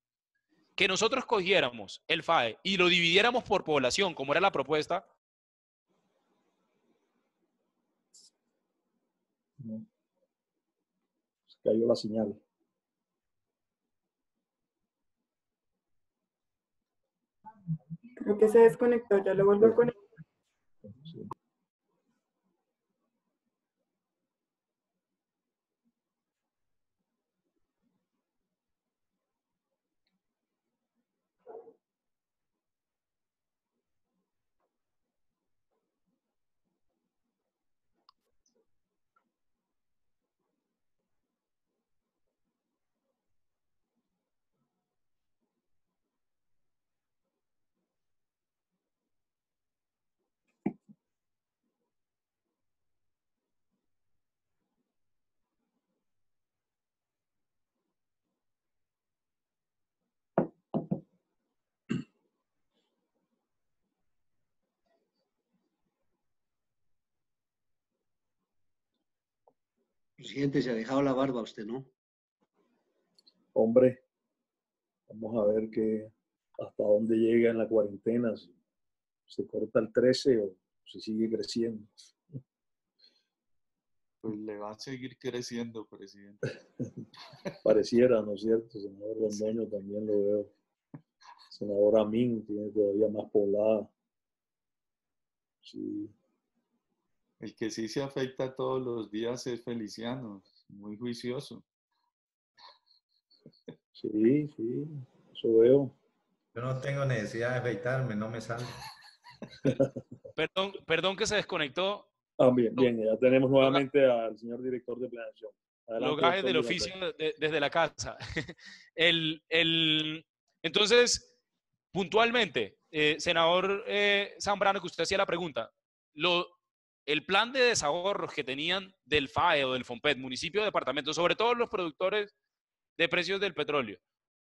Que nosotros cogiéramos el FAE y lo dividiéramos por población, como era la propuesta. Se cayó la señal. Creo que se desconectó, ya lo vuelvo a conectar. Sí. Presidente, se ha dejado la barba usted, ¿no? Hombre, vamos a ver hasta dónde llega en la cuarentena, se corta el 13 o se sigue creciendo. Pues le va a seguir creciendo, presidente. Pareciera, ¿no es cierto? Senador Londoño también lo veo. Senador Amin tiene todavía más poblada. Sí. El que sí se afecta todos los días es Feliciano, muy juicioso. Sí, sí, eso veo. Yo no tengo necesidad de afeitarme, no me sale. Perdón que se desconectó. Bien, ya tenemos nuevamente al señor director de planeación. Los gajes del oficio desde la casa. Entonces, puntualmente, senador Zambrano, que usted hacía la pregunta, el plan de desahorros que tenían del FAE o del FOMPET, municipio, departamento, sobre todo los productores de precios del petróleo,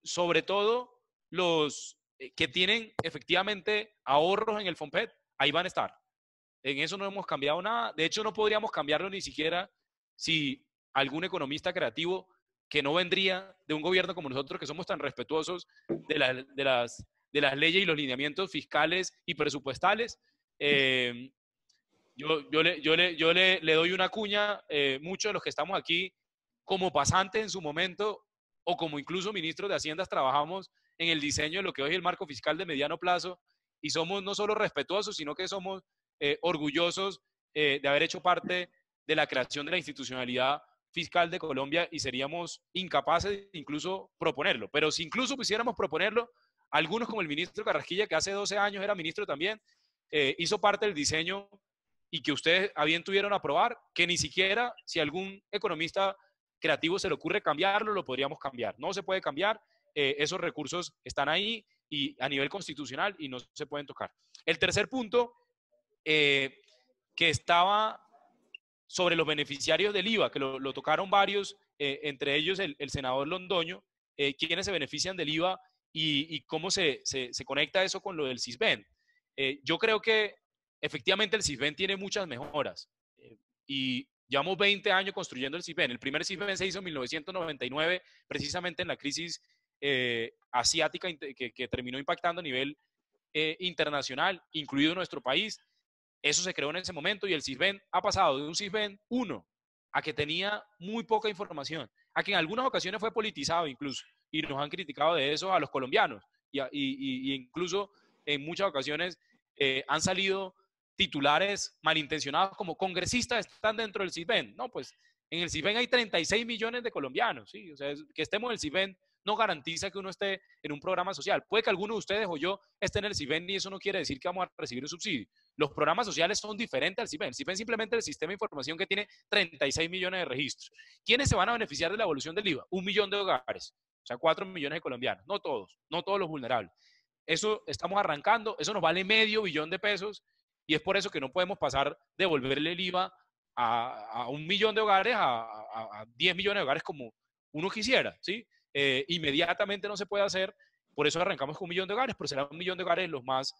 sobre todo los que tienen efectivamente ahorros en el FOMPET, ahí van a estar. En eso no hemos cambiado nada. De hecho, no podríamos cambiarlo ni siquiera si algún economista creativo que no vendría de un gobierno como nosotros, que somos tan respetuosos de las leyes y los lineamientos fiscales y presupuestales. Yo le doy una cuña. Muchos de los que estamos aquí como pasantes en su momento o como incluso ministros de Haciendas trabajamos en el diseño de lo que hoy es el marco fiscal de mediano plazo y somos no solo respetuosos, sino que somos orgullosos de haber hecho parte de la creación de la institucionalidad fiscal de Colombia y seríamos incapaces de incluso proponerlo. Pero si incluso pusiéramos proponerlo, algunos como el ministro Carrasquilla, que hace 12 años era ministro también, hizo parte del diseño y que ustedes a bien tuvieron a aprobar, que ni siquiera si algún economista creativo se le ocurre cambiarlo, lo podríamos cambiar. No se puede cambiar, esos recursos están ahí y a nivel constitucional y no se pueden tocar. El tercer punto que estaba sobre los beneficiarios del IVA, que lo tocaron varios, entre ellos el senador Londoño, quienes se benefician del IVA y cómo se conecta eso con lo del CISBEN. Yo creo que efectivamente el CISBEN tiene muchas mejoras y llevamos 20 años construyendo el CISBEN. El primer CISBEN se hizo en 1999, precisamente en la crisis asiática que terminó impactando a nivel internacional, incluido nuestro país. Eso se creó en ese momento y el CISBEN ha pasado de un CISBEN 1 a que tenía muy poca información, a que en algunas ocasiones fue politizado incluso, y nos han criticado de eso a los colombianos, y incluso en muchas ocasiones han salido titulares malintencionados como congresistas están dentro del CISBEN. No, pues en el CISBEN hay 36 millones de colombianos, ¿sí? O sea, que estemos en el CISBEN no garantiza que uno esté en un programa social. Puede que alguno de ustedes o yo esté en el CISBEN y eso no quiere decir que vamos a recibir un subsidio. Los programas sociales son diferentes al CISBEN. El CISBEN simplemente es el sistema de información que tiene 36 millones de registros. ¿Quiénes se van a beneficiar de la evolución del IVA? 1 millón de hogares, o sea, 4 millones de colombianos. No todos los vulnerables. Eso estamos arrancando, eso nos vale $500 millones de pesos y es por eso que no podemos pasar de devolverle el IVA a 1 millón de hogares, a 10 millones de hogares como uno quisiera, ¿sí? Inmediatamente no se puede hacer, por eso arrancamos con 1 millón de hogares, pero será 1 millón de hogares los más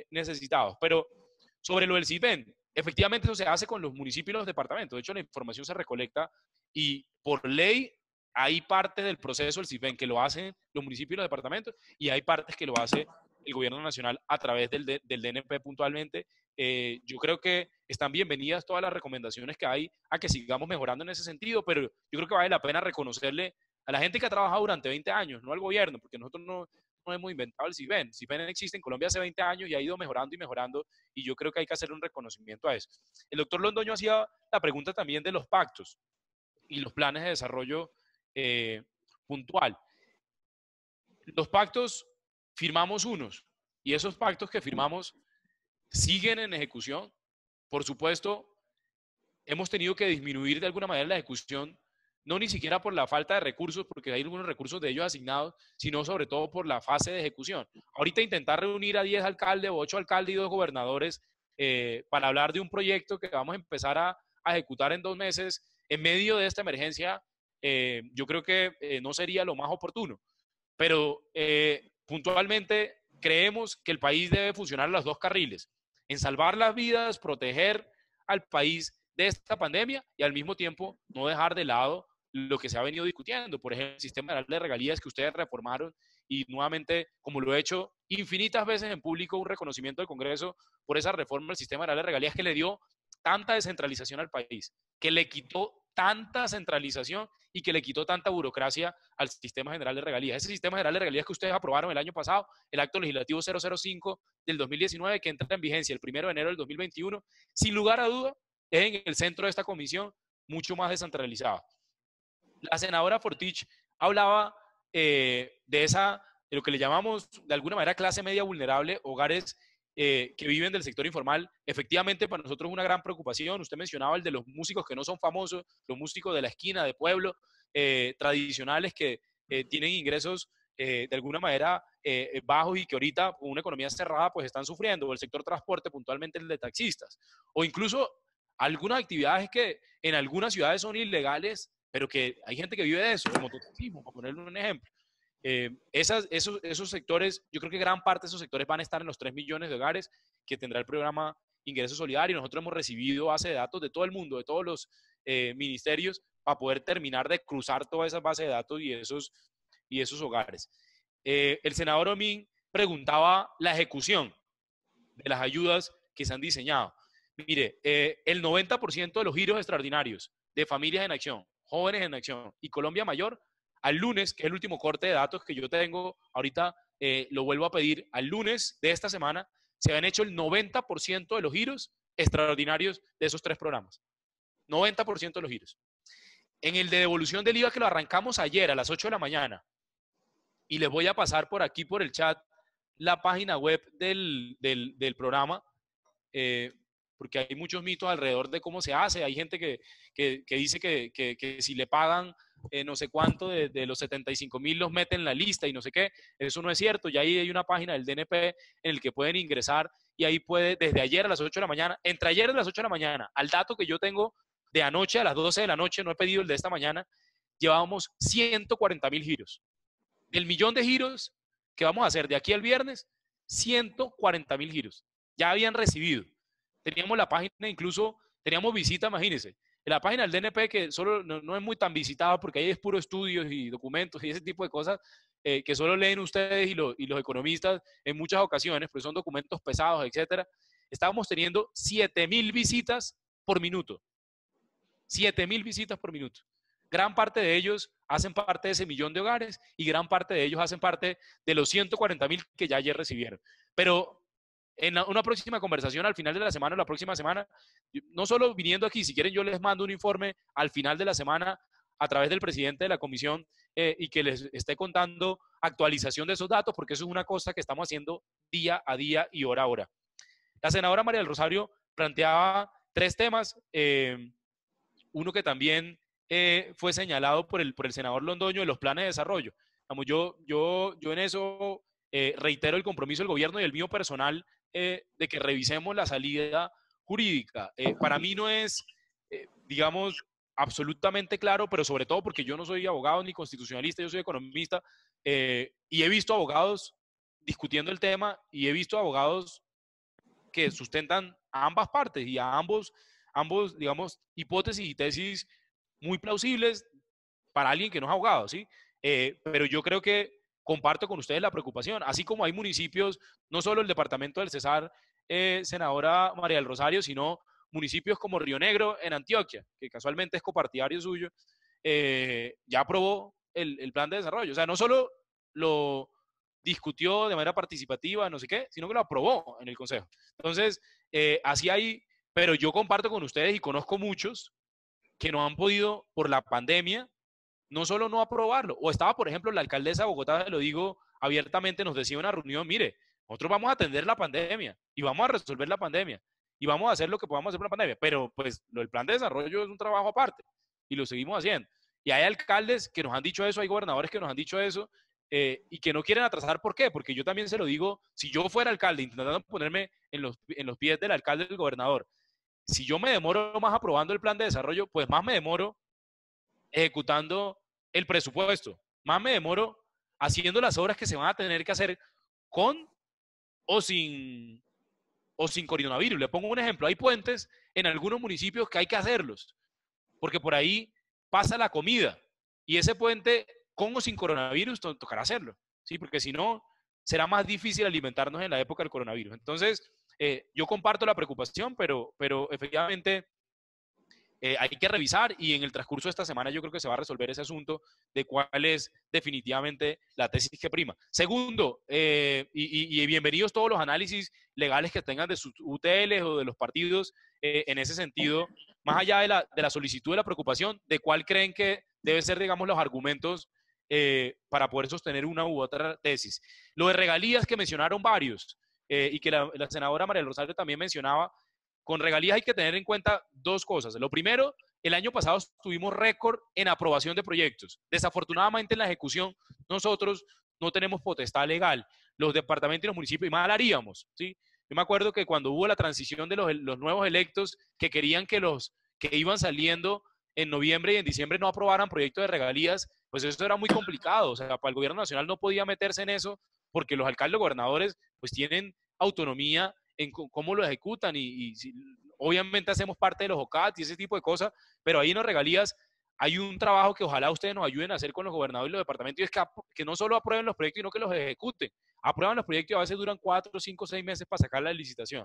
necesitados. Pero sobre lo del CISBEN, efectivamente eso se hace con los municipios y los departamentos. De hecho, la información se recolecta y por ley hay partes del proceso del CISBEN que lo hacen los municipios y los departamentos y hay partes que lo hace el gobierno nacional a través del DNP puntualmente. Yo creo que están bienvenidas todas las recomendaciones que hay a que sigamos mejorando en ese sentido, pero yo creo que vale la pena reconocerle a la gente que ha trabajado durante 20 años, no al gobierno, porque nosotros no hemos inventado el CISBEN. El CISBEN existe en Colombia hace 20 años y ha ido mejorando y mejorando, y yo creo que hay que hacer un reconocimiento a eso. El doctor Londoño hacía la pregunta también de los pactos y los planes de desarrollo puntual. Los pactos firmamos unos, y esos pactos que firmamos siguen en ejecución. Por supuesto, hemos tenido que disminuir de alguna manera la ejecución, no ni siquiera por la falta de recursos, porque hay algunos recursos de ellos asignados, sino sobre todo por la fase de ejecución. Ahorita intentar reunir a 10 alcaldes o 8 alcaldes y 2 gobernadores para hablar de un proyecto que vamos a empezar a ejecutar en 2 meses en medio de esta emergencia, yo creo que no sería lo más oportuno. Pero puntualmente creemos que el país debe funcionar a los 2 carriles, en salvar las vidas, proteger al país de esta pandemia y al mismo tiempo no dejar de lado lo que se ha venido discutiendo, por ejemplo, el sistema de regalías que ustedes reformaron y nuevamente, como lo he hecho infinitas veces en público, un reconocimiento del Congreso por esa reforma del sistema general de regalías que le dio tanta descentralización al país, que le quitó tanta centralización y que le quitó tanta burocracia al sistema general de regalías. Ese sistema general de regalías que ustedes aprobaron el año pasado, el acto legislativo 005 del 2019, que entra en vigencia el 1 de enero del 2021, sin lugar a duda, es en el centro de esta comisión mucho más descentralizada. La senadora Fortich hablaba de lo que le llamamos de alguna manera clase media vulnerable, hogares que viven del sector informal. Efectivamente, para nosotros es una gran preocupación. Usted mencionaba el de los músicos que no son famosos, los músicos de la esquina, de pueblo, tradicionales que tienen ingresos de alguna manera bajos y que ahorita con una economía cerrada pues están sufriendo, o el sector transporte, puntualmente el de taxistas, o incluso algunas actividades que en algunas ciudades son ilegales, pero que hay gente que vive de eso, el mototaxismo, para ponerle un ejemplo. Esos sectores, yo creo que gran parte de esos sectores van a estar en los 3 millones de hogares que tendrá el programa Ingreso Solidario. Nosotros hemos recibido base de datos de todo el mundo, de todos los ministerios, para poder terminar de cruzar toda esa base de datos y esos hogares. El senador Omín preguntaba la ejecución de las ayudas que se han diseñado. Mire, el 90% de los giros extraordinarios de Familias en Acción, Jóvenes en Acción y Colombia Mayor, al lunes, que es el último corte de datos que yo tengo, ahorita lo vuelvo a pedir, al lunes de esta semana, se han hecho el 90% de los giros extraordinarios de esos 3 programas. 90% de los giros. En el de devolución del IVA, que lo arrancamos ayer a las 8 de la mañana, y les voy a pasar por aquí, por el chat, la página web del programa, porque hay muchos mitos alrededor de cómo se hace. Hay gente que dice que si le pagan no sé cuánto de los 75.000 los meten en la lista y no sé qué. Eso no es cierto. Ya ahí hay una página del DNP en el que pueden ingresar y ahí puede, desde ayer a las 8 de la mañana, entre ayer a las 8 de la mañana, al dato que yo tengo de anoche a las 12 de la noche, no he pedido el de esta mañana, llevábamos 140.000 giros. Del millón de giros que vamos a hacer de aquí al viernes, 140.000 giros. Ya habían recibido. Teníamos la página, incluso teníamos visita, imagínense. En la página del DNP, que solo no es muy tan visitada porque ahí es puro estudios y documentos y ese tipo de cosas que solo leen ustedes y los economistas en muchas ocasiones, porque son documentos pesados, etcétera. Estábamos teniendo 7.000 visitas por minuto. 7.000 visitas por minuto. Gran parte de ellos hacen parte de ese millón de hogares y gran parte de ellos hacen parte de los 140.000 que ya ayer recibieron. Pero en una próxima conversación al final de la semana o la próxima semana, no solo viniendo aquí, si quieren yo les mando un informe al final de la semana a través del presidente de la comisión y que les esté contando actualización de esos datos, porque eso es una cosa que estamos haciendo día a día y hora a hora. La senadora María del Rosario planteaba 3 temas, uno que también fue señalado por el senador Londoño de los planes de desarrollo. Vamos, yo en eso reitero el compromiso del gobierno y el mío personal de que revisemos la salida jurídica. Para mí no es, digamos, absolutamente claro, pero sobre todo porque yo no soy abogado ni constitucionalista, yo soy economista y he visto abogados discutiendo el tema y he visto abogados que sustentan a ambas partes y a ambos, digamos, hipótesis y tesis muy plausibles para alguien que no es abogado, ¿sí? Pero yo creo que comparto con ustedes la preocupación, así como hay municipios, no solo el departamento del Cesar, senadora María del Rosario, sino municipios como Río Negro en Antioquia, que casualmente es copartidario suyo, ya aprobó el plan de desarrollo. O sea, no solo lo discutió de manera participativa, no sé qué, sino que lo aprobó en el Consejo. Entonces, así hay, pero yo comparto con ustedes y conozco muchos que no han podido, por la pandemia, no solo no aprobarlo, o estaba, por ejemplo, la alcaldesa de Bogotá, lo digo abiertamente, nos decía en una reunión, mire, nosotros vamos a atender la pandemia y vamos a resolver la pandemia y vamos a hacer lo que podamos hacer por la pandemia, pero pues el plan de desarrollo es un trabajo aparte y lo seguimos haciendo. Y hay alcaldes que nos han dicho eso, hay gobernadores que nos han dicho eso y que no quieren atrasar. ¿Por qué? Porque yo también se lo digo, si yo fuera alcalde, intentando ponerme en los pies del alcalde y del gobernador, si yo me demoro más aprobando el plan de desarrollo, pues más me demoro ejecutando el presupuesto, más me demoro haciendo las obras que se van a tener que hacer con o sin coronavirus. Le pongo un ejemplo, hay puentes en algunos municipios que hay que hacerlos, porque por ahí pasa la comida, y ese puente con o sin coronavirus tocará hacerlo, ¿sí? Porque si no, será más difícil alimentarnos en la época del coronavirus. Entonces, yo comparto la preocupación, pero efectivamente hay que revisar, y en el transcurso de esta semana yo creo que se va a resolver ese asunto de cuál es definitivamente la tesis que prima. Segundo, y bienvenidos todos los análisis legales que tengan de sus UTLs o de los partidos en ese sentido, más allá de la solicitud, de la preocupación, de cuál creen que deben ser, digamos, los argumentos para poder sostener una u otra tesis. Lo de regalías que mencionaron varios, y que la senadora María del Rosario también mencionaba, con regalías hay que tener en cuenta dos cosas. Lo primero, el año pasado tuvimos récord en aprobación de proyectos. Desafortunadamente en la ejecución nosotros no tenemos potestad legal. Los departamentos y los municipios, y mal haríamos, ¿sí? Yo me acuerdo que cuando hubo la transición de los nuevos electos que querían que los que iban saliendo en noviembre y en diciembre no aprobaran proyectos de regalías, pues eso era muy complicado. O sea, para el gobierno nacional no podía meterse en eso porque los alcaldes, gobernadores, pues tienen autonomía en cómo lo ejecutan y obviamente hacemos parte de los OCAT y ese tipo de cosas, pero ahí en las regalías hay un trabajo que ojalá ustedes nos ayuden a hacer con los gobernadores y los departamentos, y es que no solo aprueben los proyectos, sino que los ejecuten. Aprueban los proyectos y a veces duran 4, 5, 6 meses para sacar la licitación.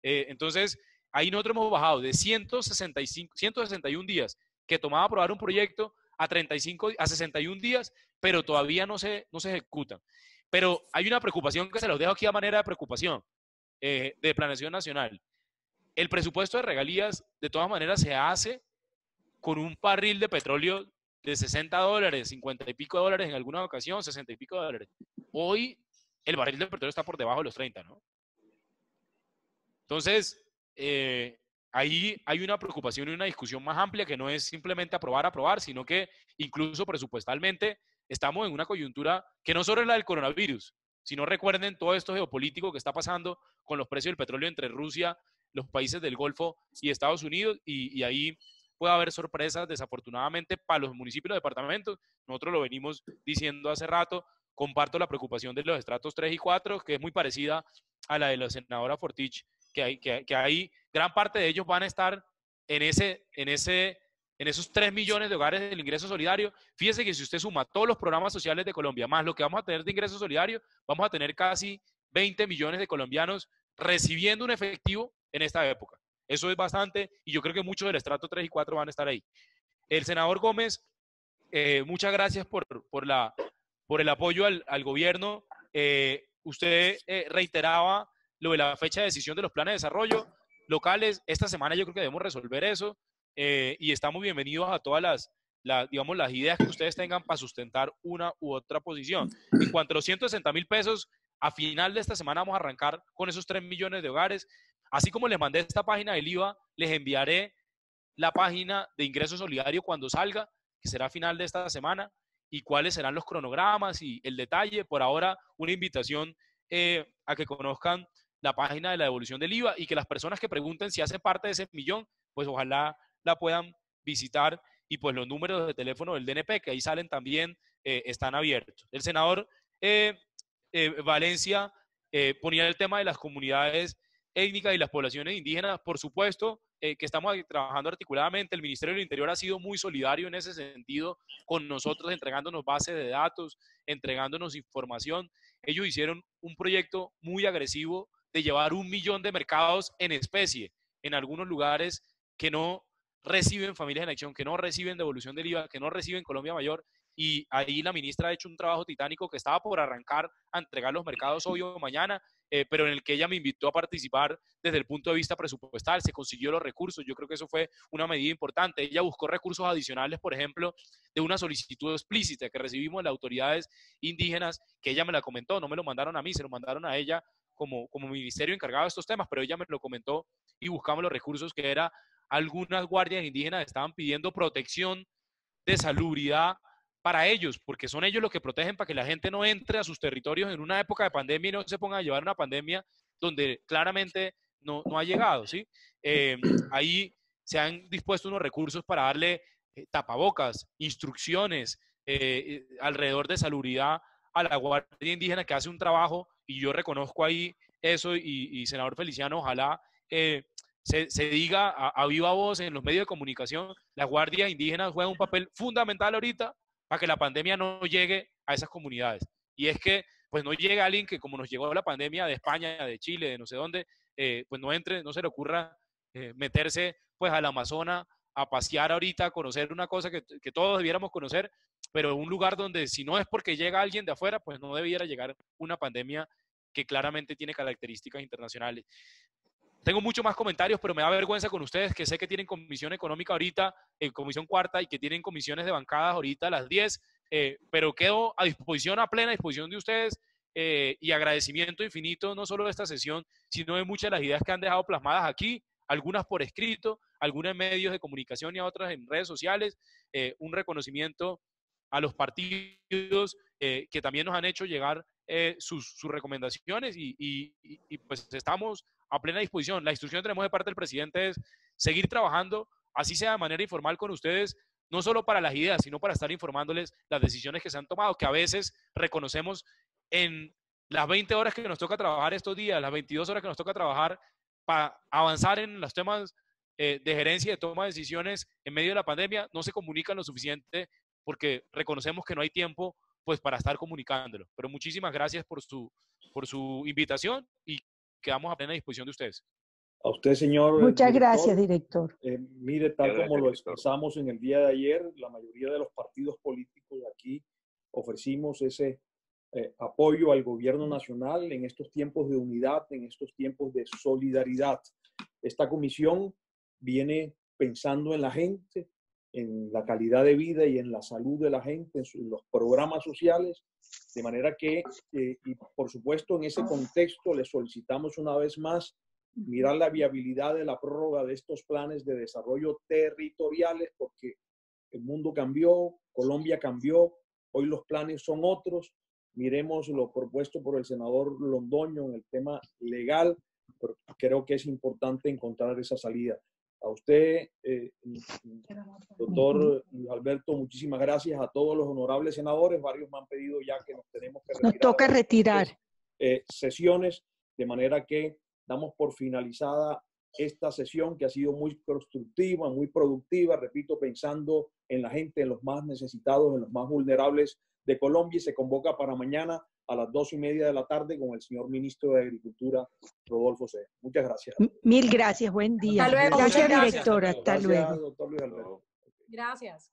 Entonces, ahí nosotros hemos bajado de 161 días que tomaba aprobar un proyecto a 61 días, pero todavía no se ejecutan. Pero hay una preocupación que se los dejo aquí a manera de preocupación de planeación nacional. El presupuesto de regalías, de todas maneras, se hace con un barril de petróleo de $60, 50 y pico dólares en alguna ocasión, 60 y pico dólares. Hoy el barril de petróleo está por debajo de los 30, ¿no? Entonces, ahí hay una preocupación y una discusión más amplia que no es simplemente aprobar, sino que incluso presupuestalmente estamos en una coyuntura que no solo es la del coronavirus, sino recuerden todo esto geopolítico que está pasando con los precios del petróleo entre Rusia, los países del Golfo y Estados Unidos, y ahí puede haber sorpresas, desafortunadamente, para los municipios y los departamentos. Nosotros lo venimos diciendo hace rato. Comparto la preocupación de los estratos 3 y 4, que es muy parecida a la de la senadora Fortich, que hay gran parte de ellos van a estar en esos 3 millones de hogares del ingreso solidario. Fíjese que si usted suma todos los programas sociales de Colombia, más lo que vamos a tener de ingreso solidario, vamos a tener casi 20 millones de colombianos recibiendo un efectivo en esta época. Eso es bastante, y yo creo que muchos del estrato 3 y 4 van a estar ahí. El senador Gómez, muchas gracias por el apoyo al gobierno. Usted reiteraba lo de la fecha de decisión de los planes de desarrollo locales. Esta semana yo creo que debemos resolver eso, y estamos bienvenidos a todas digamos, las ideas que ustedes tengan para sustentar una u otra posición. En cuanto a los 160.000 pesos, a final de esta semana vamos a arrancar con esos 3 millones de hogares. Así como les mandé esta página del IVA, les enviaré la página de ingreso solidario cuando salga, que será a final de esta semana, y cuáles serán los cronogramas y el detalle. Por ahora, una invitación a que conozcan la página de la devolución del IVA, y que las personas que pregunten si hacen parte de ese millón, pues ojalá la puedan visitar, y pues los números de teléfono del DNP, que ahí salen también, están abiertos. El senador Valencia ponía el tema de las comunidades étnicas y las poblaciones indígenas. Por supuesto que estamos trabajando articuladamente. El Ministerio del Interior ha sido muy solidario en ese sentido con nosotros, entregándonos bases de datos, entregándonos información. Ellos hicieron un proyecto muy agresivo de llevar 1 millón de mercados en especie en algunos lugares que no reciben Familias en Acción, que no reciben devolución del IVA, que no reciben Colombia Mayor, y ahí la ministra ha hecho un trabajo titánico que estaba por arrancar a entregar los mercados hoy o mañana, pero en el que ella me invitó a participar desde el punto de vista presupuestal. Se consiguió los recursos. Yo creo que eso fue una medida importante. Ella buscó recursos adicionales, por ejemplo, de una solicitud explícita que recibimos de las autoridades indígenas, que ella me la comentó. No me lo mandaron a mí, se lo mandaron a ella como ministerio encargado de estos temas, pero ella me lo comentó y buscamos los recursos, que era algunas guardias indígenas estaban pidiendo protección de salubridad para ellos, porque son ellos los que protegen para que la gente no entre a sus territorios en una época de pandemia y no se ponga a llevar una pandemia donde claramente no ha llegado, ¿sí? Ahí se han dispuesto unos recursos para darle tapabocas, instrucciones alrededor de salubridad a la Guardia Indígena, que hace un trabajo, y yo reconozco ahí eso, y senador Feliciano, ojalá se diga a viva voz en los medios de comunicación. Las guardias indígenas juegan un papel fundamental ahorita para que la pandemia no llegue a esas comunidades. y es que pues no llegue alguien que, como nos llegó la pandemia de España, de Chile, de no sé dónde, pues no entre, no se le ocurra meterse pues al Amazonas a pasear ahorita, a conocer una cosa que todos debiéramos conocer, pero un lugar donde si no es porque llega alguien de afuera, pues no debiera llegar una pandemia que claramente tiene características internacionales. Tengo muchos más comentarios, pero me da vergüenza con ustedes, que sé que tienen comisión económica ahorita, comisión cuarta, y que tienen comisiones de bancadas ahorita a las 10, pero quedo a disposición, a plena disposición de ustedes, y agradecimiento infinito, no solo de esta sesión, sino de muchas de las ideas que han dejado plasmadas aquí, algunas por escrito, algunas en medios de comunicación y otras en redes sociales, un reconocimiento a los partidos que también nos han hecho llegar sus recomendaciones y pues estamos a plena disposición. La instrucción que tenemos de parte del presidente es seguir trabajando, así sea de manera informal con ustedes, no solo para las ideas, sino para estar informándoles las decisiones que se han tomado, que a veces reconocemos en las 20 horas que nos toca trabajar estos días, las 22 horas que nos toca trabajar para avanzar en los temas de gerencia y de toma de decisiones en medio de la pandemia, no se comunican lo suficiente porque reconocemos que no hay tiempo pues para estar comunicándolo. Pero muchísimas gracias por su invitación y quedamos a plena disposición de ustedes. A usted, señor Muchas director, gracias, director. Mire, tal como lo expresamos en el día de ayer, la mayoría de los partidos políticos aquí ofrecimos ese apoyo al gobierno nacional en estos tiempos de unidad, en estos tiempos de solidaridad. Esta comisión viene pensando en la gente, en la calidad de vida y en la salud de la gente, en los programas sociales, de manera que, y por supuesto en ese contexto le solicitamos una vez más mirar la viabilidad de la prórroga de estos planes de desarrollo territoriales, porque el mundo cambió, Colombia cambió, hoy los planes son otros. Miremos lo propuesto por el senador Londoño en el tema legal, pero creo que es importante encontrar esa salida. A usted, doctor Alberto, muchísimas gracias. A todos los honorables senadores, varios me han pedido ya que nos tenemos que retirar. Nos toca retirar. Sesiones, de manera que damos por finalizada esta sesión que ha sido muy constructiva, muy productiva, repito, pensando en la gente, en los más necesitados, en los más vulnerables de Colombia, y se convoca para mañana a las 2:30 de la tarde con el señor ministro de Agricultura, Rodolfo Sea. Muchas gracias. Mil gracias, buen día. Hasta luego. Gracias, Muchas gracias. directora. Hasta luego. Doctor Luis Alberto. Gracias.